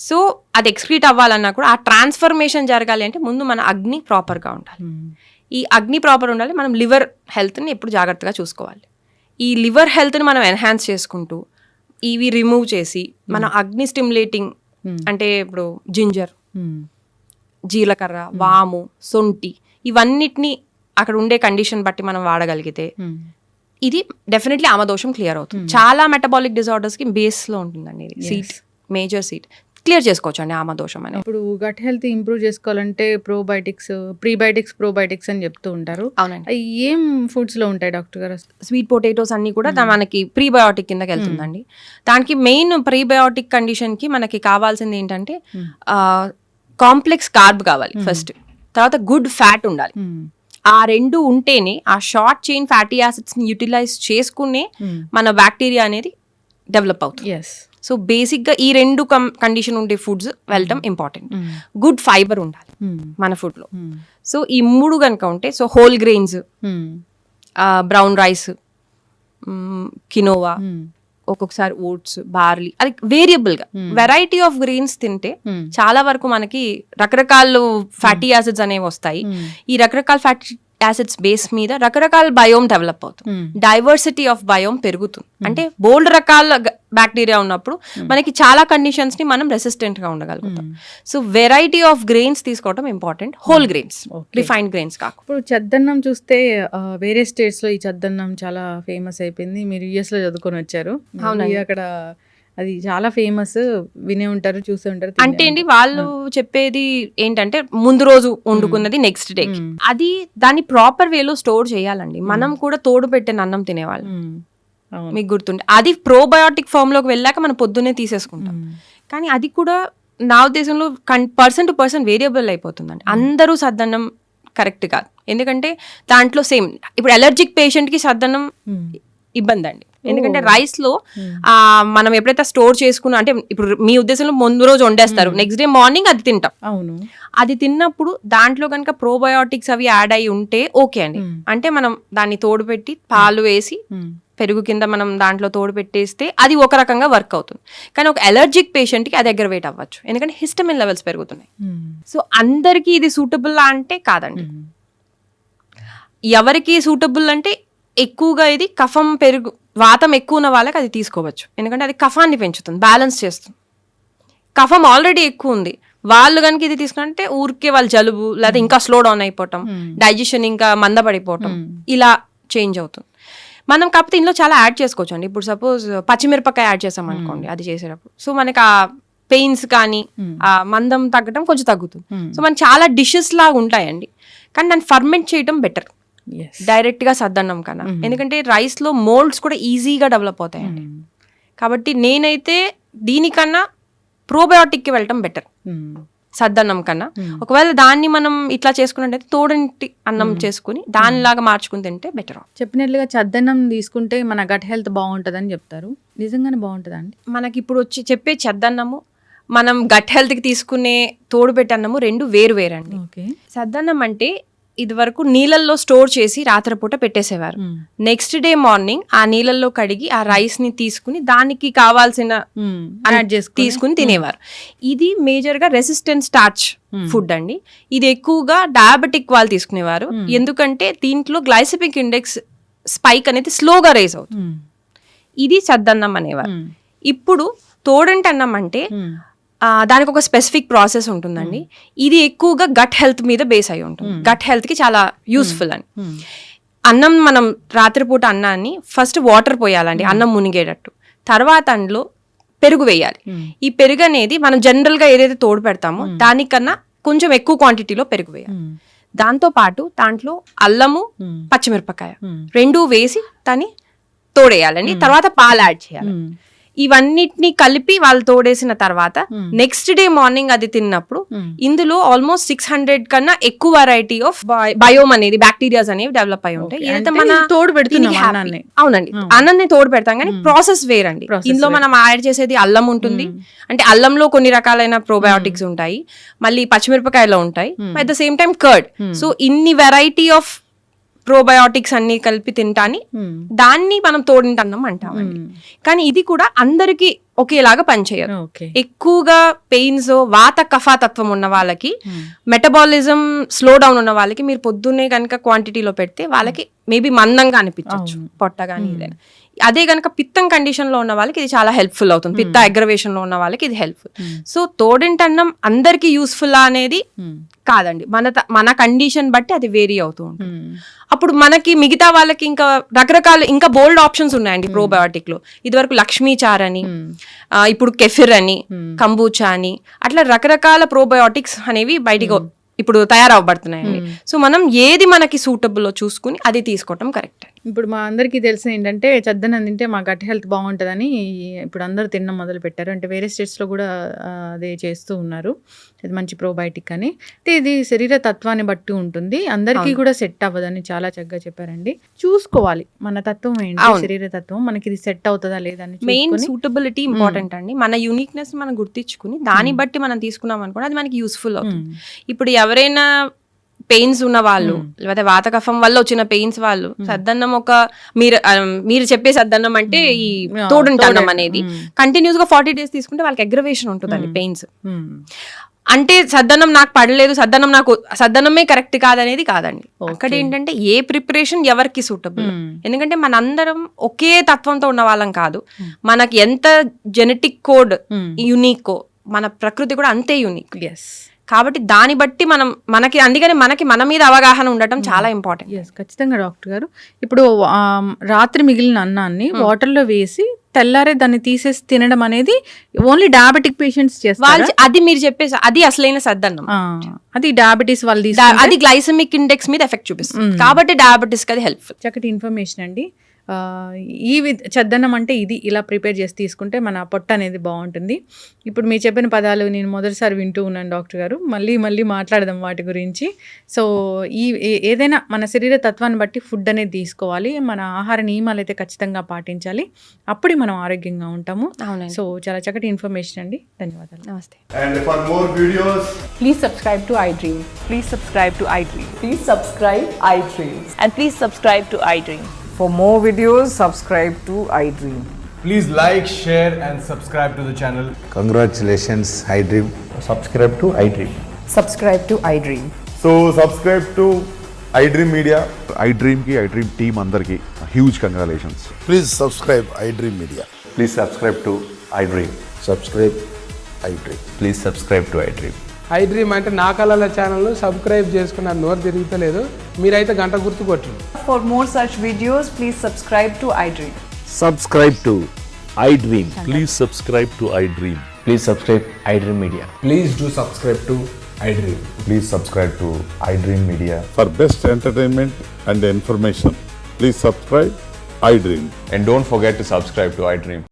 సో అది ఎక్స్క్రీట్ అవ్వాలన్నా కూడా ఆ ట్రాన్స్ఫర్మేషన్ జరగాలి అంటే ముందు మన అగ్ని ప్రాపర్గా ఉండాలి. ఈ అగ్ని ప్రాపర్ ఉండాలి. మనం లివర్ హెల్త్ని ఎప్పుడు జాగ్రత్తగా చూసుకోవాలి. ఈ లివర్ హెల్త్ని మనం ఎన్హాన్స్ చేసుకుంటూ ఇవి రిమూవ్ చేసి మన అగ్ని స్టిమ్యులేటింగ్ అంటే ఇప్పుడు జింజర్, జీలకర్ర, వాము, సొంటి ఇవన్నిటిని అక్కడ ఉండే కండిషన్ బట్టి మనం వాడగలిగితే ఇది డెఫినెట్లీ ఆమదోషం క్లియర్ అవుతుంది. చాలా మెటబాలిక్ డిజార్డర్స్ కి బేస్ లో ఉంటుందండి ఇది, సీట్, మేజర్ సీట్ క్లియర్ చేసుకోవచ్చు అండి ఆమదోషం అనేది. ఇప్పుడు గట్ హెల్త్ ఇంప్రూవ్ చేసుకోవాలంటే ప్రోబయోటిక్స్ అని చెప్తూ ఉంటారు. అవునండి. అవి ఏం ఫుడ్స్ లో ఉంటాయి డాక్టర్ గారు? స్వీట్ పొటాటోస్ అన్ని కూడా మనకి ప్రీబయోటిక్ కిందకి వెళ్తుందండి. దానికి మెయిన్ ప్రీబయోటిక్ కండిషన్ కి మనకి కావాల్సింది ఏంటంటే కాంప్లెక్స్ కార్బ్ కావాలి ఫస్ట్, తర్వాత గుడ్ ఫ్యాట్ ఉండాలి. ఆ రెండు ఉంటేనే ఆ షార్ట్ చైన్ ఫ్యాటీ యాసిడ్స్ ని యూటిలైజ్ చేసుకునే మన బ్యాక్టీరియా అనేది డెవలప్ అవుతుంది. సో బేసిక్ గా ఈ రెండు కండిషన్ ఉండే ఫుడ్స్ వెళ్ళటం ఇంపార్టెంట్. గుడ్ ఫైబర్ ఉండాలి మన ఫుడ్ లో. సో ఈ 3 కనుక ఉంటే, so whole grains, brown rice, quinoa, ఒక్కొక్కసారి ఓట్స్, బార్లీ, అది వేరియబుల్ గా వెరైటీ ఆఫ్ గ్రెయిన్స్ తింటే చాలా వరకు మనకి రకరకాల ఫ్యాటీ యాసిడ్స్ అనేవి వస్తాయి. ఈ రకరకాల ఫ్యాటీ యాసిడ్స్ బేస్ మీద రకరకాల బయోమ్ డెవలప్ అవుతుంది, డైవర్సిటీ ఆఫ్ బయోమ్ పెరుగుతుంది. అంటే బోల్డ్ రకాల బ్యాక్టీరియా ఉన్నప్పుడు మనకి చాలా కండిషన్స్ ని మనం రెసిస్టెంట్ గా ఉండగలుగుతాం. సో వెరైటీ ఆఫ్ గ్రెయిన్స్ తీసుకోవడం important, whole grains, refined grains కాకుండా. ఇప్పుడు చద్దన్నం చూస్తే వేరే స్టేట్స్ లో ఈ చద్దన్నం చాలా ఫేమస్ అయిపోయింది. మీరు యుఎస్ లో చదువుకొని వచ్చారు, అక్కడ అది చాలా ఫేమస్, వినే ఉంటారు, చూసే ఉంటారు. అంటే అండి వాళ్ళు చెప్పేది ఏంటంటే ముందు రోజు వండుకున్నది నెక్స్ట్ డేకి, అది దాన్ని ప్రాపర్ వేలో స్టోర్ చేయాలండి. మనం కూడా తోడు పెట్టిన అన్నం తినేవాళ్ళం, మీకు గుర్తుంటే అది ప్రోబయోటిక్ ఫామ్ లోకి వెళ్ళాక మనం పొద్దున్నే తీసేసుకుంటాం. కానీ అది కూడా నా ఉద్దేశంలో పర్సన్ టు పర్సన్ వేరియబుల్ అయిపోతుందండి. అందరూ సద్దన్నం కరెక్ట్ కాదు, ఎందుకంటే దాంట్లో సేమ్ ఇప్పుడు అలర్జిక్ పేషెంట్ కి సద్దన్నం ఇబ్బంది అండి. ఎందుకంటే రైస్ లో మనం ఎప్పుడైతే స్టోర్ చేసుకున్నా, అంటే ఇప్పుడు మీ ఉద్దేశంలో ముందు రోజు వండేస్తారు, నెక్స్ట్ డే మార్నింగ్ అది తింటాం. అవును, అది తిన్నప్పుడు దాంట్లో కనుక ప్రోబయోటిక్స్ అవి యాడ్ అయి ఉంటే ఓకే అండి. అంటే మనం దాన్ని తోడు పెట్టి పాలు వేసి పెరుగు కింద మనం దాంట్లో తోడు పెట్టేస్తే అది ఒక రకంగా వర్క్ అవుతుంది. కానీ ఒక అలర్జిక్ పేషెంట్ కి అది అగ్రవేట్ అవ్వచ్చు, ఎందుకంటే హిస్టమిన్ లెవెల్స్ పెరుగుతున్నాయి. సో అందరికీ ఇది సూటబుల్ అంటే కాదండి. ఎవరికి సూటబుల్ అంటే ఎక్కువగా ఇది కఫం పెరుగు వాతం ఎక్కువ ఉన్న వాళ్ళకి అది తీసుకోవచ్చు, ఎందుకంటే అది కఫాన్ని పెంచుతుంది, బ్యాలెన్స్ చేస్తుంది. కఫం ఆల్రెడీ ఎక్కువ ఉంది, వాళ్ళు కనుక ఇది తీసుకుంటే ఊరికే వాళ్ళు జలుబు లేదా ఇంకా స్లో డౌన్ అయిపోవటం, డైజెషన్ ఇంకా మందపడిపోవటం, ఇలా చేంజ్ అవుతుంది. మనం కాకపోతే ఇందులో చాలా యాడ్ చేసుకోవచ్చు అండి. ఇప్పుడు సపోజ్ పచ్చిమిరపకాయ యాడ్ చేసాం అనుకోండి అది చేసేటప్పుడు, సో మనకి ఆ పెయిన్స్ కానీ ఆ మందం తగ్గడం కొంచెం తగ్గుతుంది. సో మనకి చాలా డిషెస్ లాగా ఉంటాయండి, కానీ దాన్ని ఫర్మెంట్ చేయడం బెటర్ డైరెక్ట్ గా సద్దన్నం కన్నా, ఎందుకంటే రైస్ లో మోల్డ్స్ కూడా ఈజీగా డెవలప్ అవుతాయండి. కాబట్టి నేనైతే దీనికన్నా ప్రోబయోటిక్ కి వెళ్ళటం బెటర్ సద్దన్నం కన్నా. ఒకవేళ దాన్ని మనం ఇట్లా చేసుకున్నట్టయితే తోడంటి అన్నం చేసుకుని దానిలాగా మార్చుకుని తింటే బెటర్. చెప్పినట్లుగా చద్దన్నం తీసుకుంటే మన గట్ హెల్త్ బాగుంటుందని చెప్తారు, నిజంగానే బాగుంటుందా అండి? మనకి ఇప్పుడు వచ్చి చెప్పే చద్దన్నము మనం గట్ హెల్త్ కి తీసుకునే తోడు పెట్టే అన్నము రెండు వేరు వేరండి. సద్దన్నం అంటే ఇది వరకు నీళ్ళల్లో స్టోర్ చేసి రాత్రిపూట పెట్టేసేవారు. నెక్స్ట్ డే మార్నింగ్ ఆ నీళ్ళల్లో కడిగి ఆ రైస్ ని తీసుకుని దానికి కావాల్సిన తీసుకుని తినేవారు. ఇది మేజర్ గా రెసిస్టెంట్ స్టార్చ్ ఫుడ్ అండి. ఇది ఎక్కువగా డయాబెటిక్ వాళ్ళు తీసుకునేవారు, ఎందుకంటే దీంట్లో గ్లైసెమిక్ ఇండెక్స్ స్పైక్ అనేది స్లోగా రేజ్ అవుతుంది. ఇది సద్దన్నం అనేవారు. ఇప్పుడు తోడంటి అన్నం అంటే దానికి ఒక స్పెసిఫిక్ ప్రాసెస్ ఉంటుందండి. ఇది ఎక్కువగా గట్ హెల్త్ మీద బేస్ అయి ఉంటుంది. గట్ హెల్త్ కి చాలా యూస్ఫుల్ అని. అన్నం మనం రాత్రిపూట అన్నాన్ని ఫస్ట్ వాటర్ పోయాలండి అన్నం మునిగేటట్టు, తర్వాత అందులో పెరుగు వేయాలి. ఈ పెరుగు అనేది మనం జనరల్ గా ఏదైతే తోడు పెడతామో దానికన్నా కొంచెం ఎక్కువ క్వాంటిటీలో పెరుగు వేయాలి. దాంతో పాటు దాంట్లో అల్లము పచ్చిమిరపకాయ రెండూ వేసి దాన్ని తోడేయాలండి. తర్వాత పాలు యాడ్ చేయాలి. ఇవన్నిటిని కలిపి వాళ్ళు తోడేసిన తర్వాత నెక్స్ట్ డే మార్నింగ్ అది తిన్నప్పుడు ఇందులో ఆల్మోస్ట్ 600 కన్నా ఎక్కువ వెరైటీ ఆఫ్ బయోమ్ అనేది బ్యాక్టీరియాస్ అనేవి డెవలప్ అయి ఉంటాయి. ఏదైతే మన తోడు పెడుతున్నాం, అవునండి, అన్నాన్ని తోడు పెడతాం కానీ ప్రాసెస్ వేరండి. ఇందులో మనం యాడ్ చేసేది అల్లం ఉంటుంది, అంటే అల్లంలో కొన్ని రకాలైన ప్రోబయోటిక్స్ ఉంటాయి, మళ్ళీ పచ్చిమిరపకాయలో ఉంటాయి, at the same time curd. So ఇన్ని వెరైటీ ఆఫ్ ప్రోబయోటిక్స్ అన్ని కలిపి తింటాని దాన్ని మనం తోడింటన్నం అంటామండి. కానీ ఇది కూడా అందరికి ఒకేలాగా పనిచేయదు. ఎక్కువగా పెయిన్స్, వాత కఫాతత్వం ఉన్న వాళ్ళకి, మెటబాలిజం స్లో డౌన్ ఉన్న వాళ్ళకి మీరు పొద్దున్నే కనుక క్వాంటిటీలో పెడితే వాళ్ళకి మేబీ మందంగా అనిపించవచ్చు పొట్ట కానీ ఏదైనా. అదే కనుక పిత్తం కండిషన్ లో ఉన్న వాళ్ళకి ఇది చాలా హెల్ప్ఫుల్ అవుతుంది. పిత్త అగ్రవేషన్ లో ఉన్న వాళ్ళకి ఇది హెల్ప్ఫుల్. సో తోడింటన్నం అందరికి యూస్ఫుల్ అనేది కాదండి, మన కండిషన్ బట్టి అది వేరీ అవుతూ ఉంటుంది. అప్పుడు మనకి మిగతా వాళ్ళకి ఇంకా రకరకాల ఇంకా బోల్డ్ ఆప్షన్స్ ఉన్నాయండి ప్రోబయోటిక్ లో. ఇదివరకు లక్ష్మీచార్ అని, ఇప్పుడు కెఫిర్ అని, కంబూచా అని, అట్లా రకరకాల ప్రోబయోటిక్స్ అనేవి బయటికి ఇప్పుడు తయారవబడుతున్నాయండి. సో మనం ఏది మనకి సూటబుల్ చూసుకుని అది తీసుకోవటం కరెక్ట్. ఇప్పుడు మా అందరికీ తెలిసిన ఏంటంటే చద్దన్నం తింటే మా గట్ హెల్త్ బాగుంటుందని ఇప్పుడు అందరూ తినడం మొదలు పెట్టారు. అంటే వేరే స్టేట్స్లో కూడా అదే చేస్తూ ఉన్నారు. ఇది మంచి ప్రోబయోటిక్ అని. అంటే ఇది శరీర తత్వాన్ని బట్టి ఉంటుంది, అందరికీ కూడా సెట్ అవ్వదని చాలా చక్కగా చెప్పారండి. చూసుకోవాలి మన తత్వం ఏంటి, శరీర తత్వం మనకి ఇది సెట్ అవుతుందా లేదా అని. మెయిన్ సూటబిలిటీ ఇంపార్టెంట్ అండి. మన యూనిక్నెస్ మనం గుర్తించుకుని దాన్ని బట్టి మనం తీసుకున్నాం అనుకోండి, అది మనకి యూస్ఫుల్ అవుతుంది. ఇప్పుడు ఎవరైనా పెయిన్స్ ఉన్న వాళ్ళు, లేకపోతే వాత కఫం వల్ల వచ్చిన పెయిన్స్ వాళ్ళు సద్దన్నం ఒక మీరు చెప్పే సద్దన్నం అంటే ఈ తోడుంటన్నం అనేది కంటిన్యూస్ గా 40 days తీసుకుంటే వాళ్ళకి అగ్రవేషన్ ఉంటుందండి పెయిన్స్. అంటే సద్దన్నం నాకు పడలేదు, సద్దన్నమే కరెక్ట్ కాదనేది కాదండి. అక్కడ ఏంటంటే ఏ ప్రిపరేషన్ ఎవరికి సూటబుల్. ఎందుకంటే మనందరం ఒకే తత్వంతో ఉన్న వాళ్ళం కాదు. మనకి ఎంత జెనెటిక్ కోడ్ యూనిక్, మన ప్రకృతి కూడా అంతే యూనిక్. కాబట్టి దాన్ని బట్టి అందుకని మనకి మన మీద అవగాహన ఉండటం చాలా ఇంపార్టెంట్. ఖచ్చితంగా డాక్టర్ గారు. ఇప్పుడు రాత్రి మిగిలిన అన్నాన్ని వాటర్లో వేసి తెల్లారే దాన్ని తీసేసి తినడం అనేది ఓన్లీ డయాబెటిక్ పేషెంట్స్ చేస్తారు. అది మీరు చెప్పేసి అది అసలైన సద్దన్నం. అది డయాబెటీస్ వాళ్ళు అది గ్లైసెమిక్ ఇండెక్స్ మీద ఎఫెక్ట్ చూపిస్తుంది, కాబట్టి డయాబెటీస్ కి అది హెల్ప్ఫుల్. చక్కటి ఇన్ఫర్మేషన్ అండి. ఈ చద్దన్నం అంటే ఇది ఇలా ప్రిపేర్ చేసి తీసుకుంటే మన పొట్ట అనేది బాగుంటుంది. ఇప్పుడు మీరు చెప్పిన పదాలు నేను మొదటిసారి వింటూ ఉన్నాను డాక్టర్ గారు. మళ్ళీ మాట్లాడదాం వాటి గురించి. సో ఏదైనా మన శరీర తత్వాన్ని బట్టి ఫుడ్ అనేది తీసుకోవాలి, మన ఆహార నియమాలు అయితే ఖచ్చితంగా పాటించాలి, అప్పుడే మనం ఆరోగ్యంగా ఉంటాము. సో చాలా చక్కటి ఇన్ఫర్మేషన్ అండి, ధన్యవాదాలు. నమస్తే. And for more videos, Please subscribe to iDream. Please subscribe to iDream. Please subscribe iDream. And please subscribe to iDream. For more videos, subscribe to iDream. please like, share and subscribe to the channel. Congratulations, iDream. Subscribe to iDream. Subscribe to iDream. So subscribe to iDream Media. iDream ki iDream team andarki huge congratulations. Please subscribe iDream Media. Please subscribe to iDream. Subscribe iDream. Please subscribe to iDream. iDream అంటే నా కళల channel subscribe చేసుకున్న నోరు తిరుగుతలేదు, మీరైతే గంట గుర్తు కొట్టండి. For more such videos, please subscribe to iDream. Subscribe to iDream. Please subscribe to iDream. Please subscribe iDream Media. Please do subscribe to iDream. Please subscribe to iDream Media. For best entertainment and information, please subscribe iDream. And don't forget to subscribe to iDream.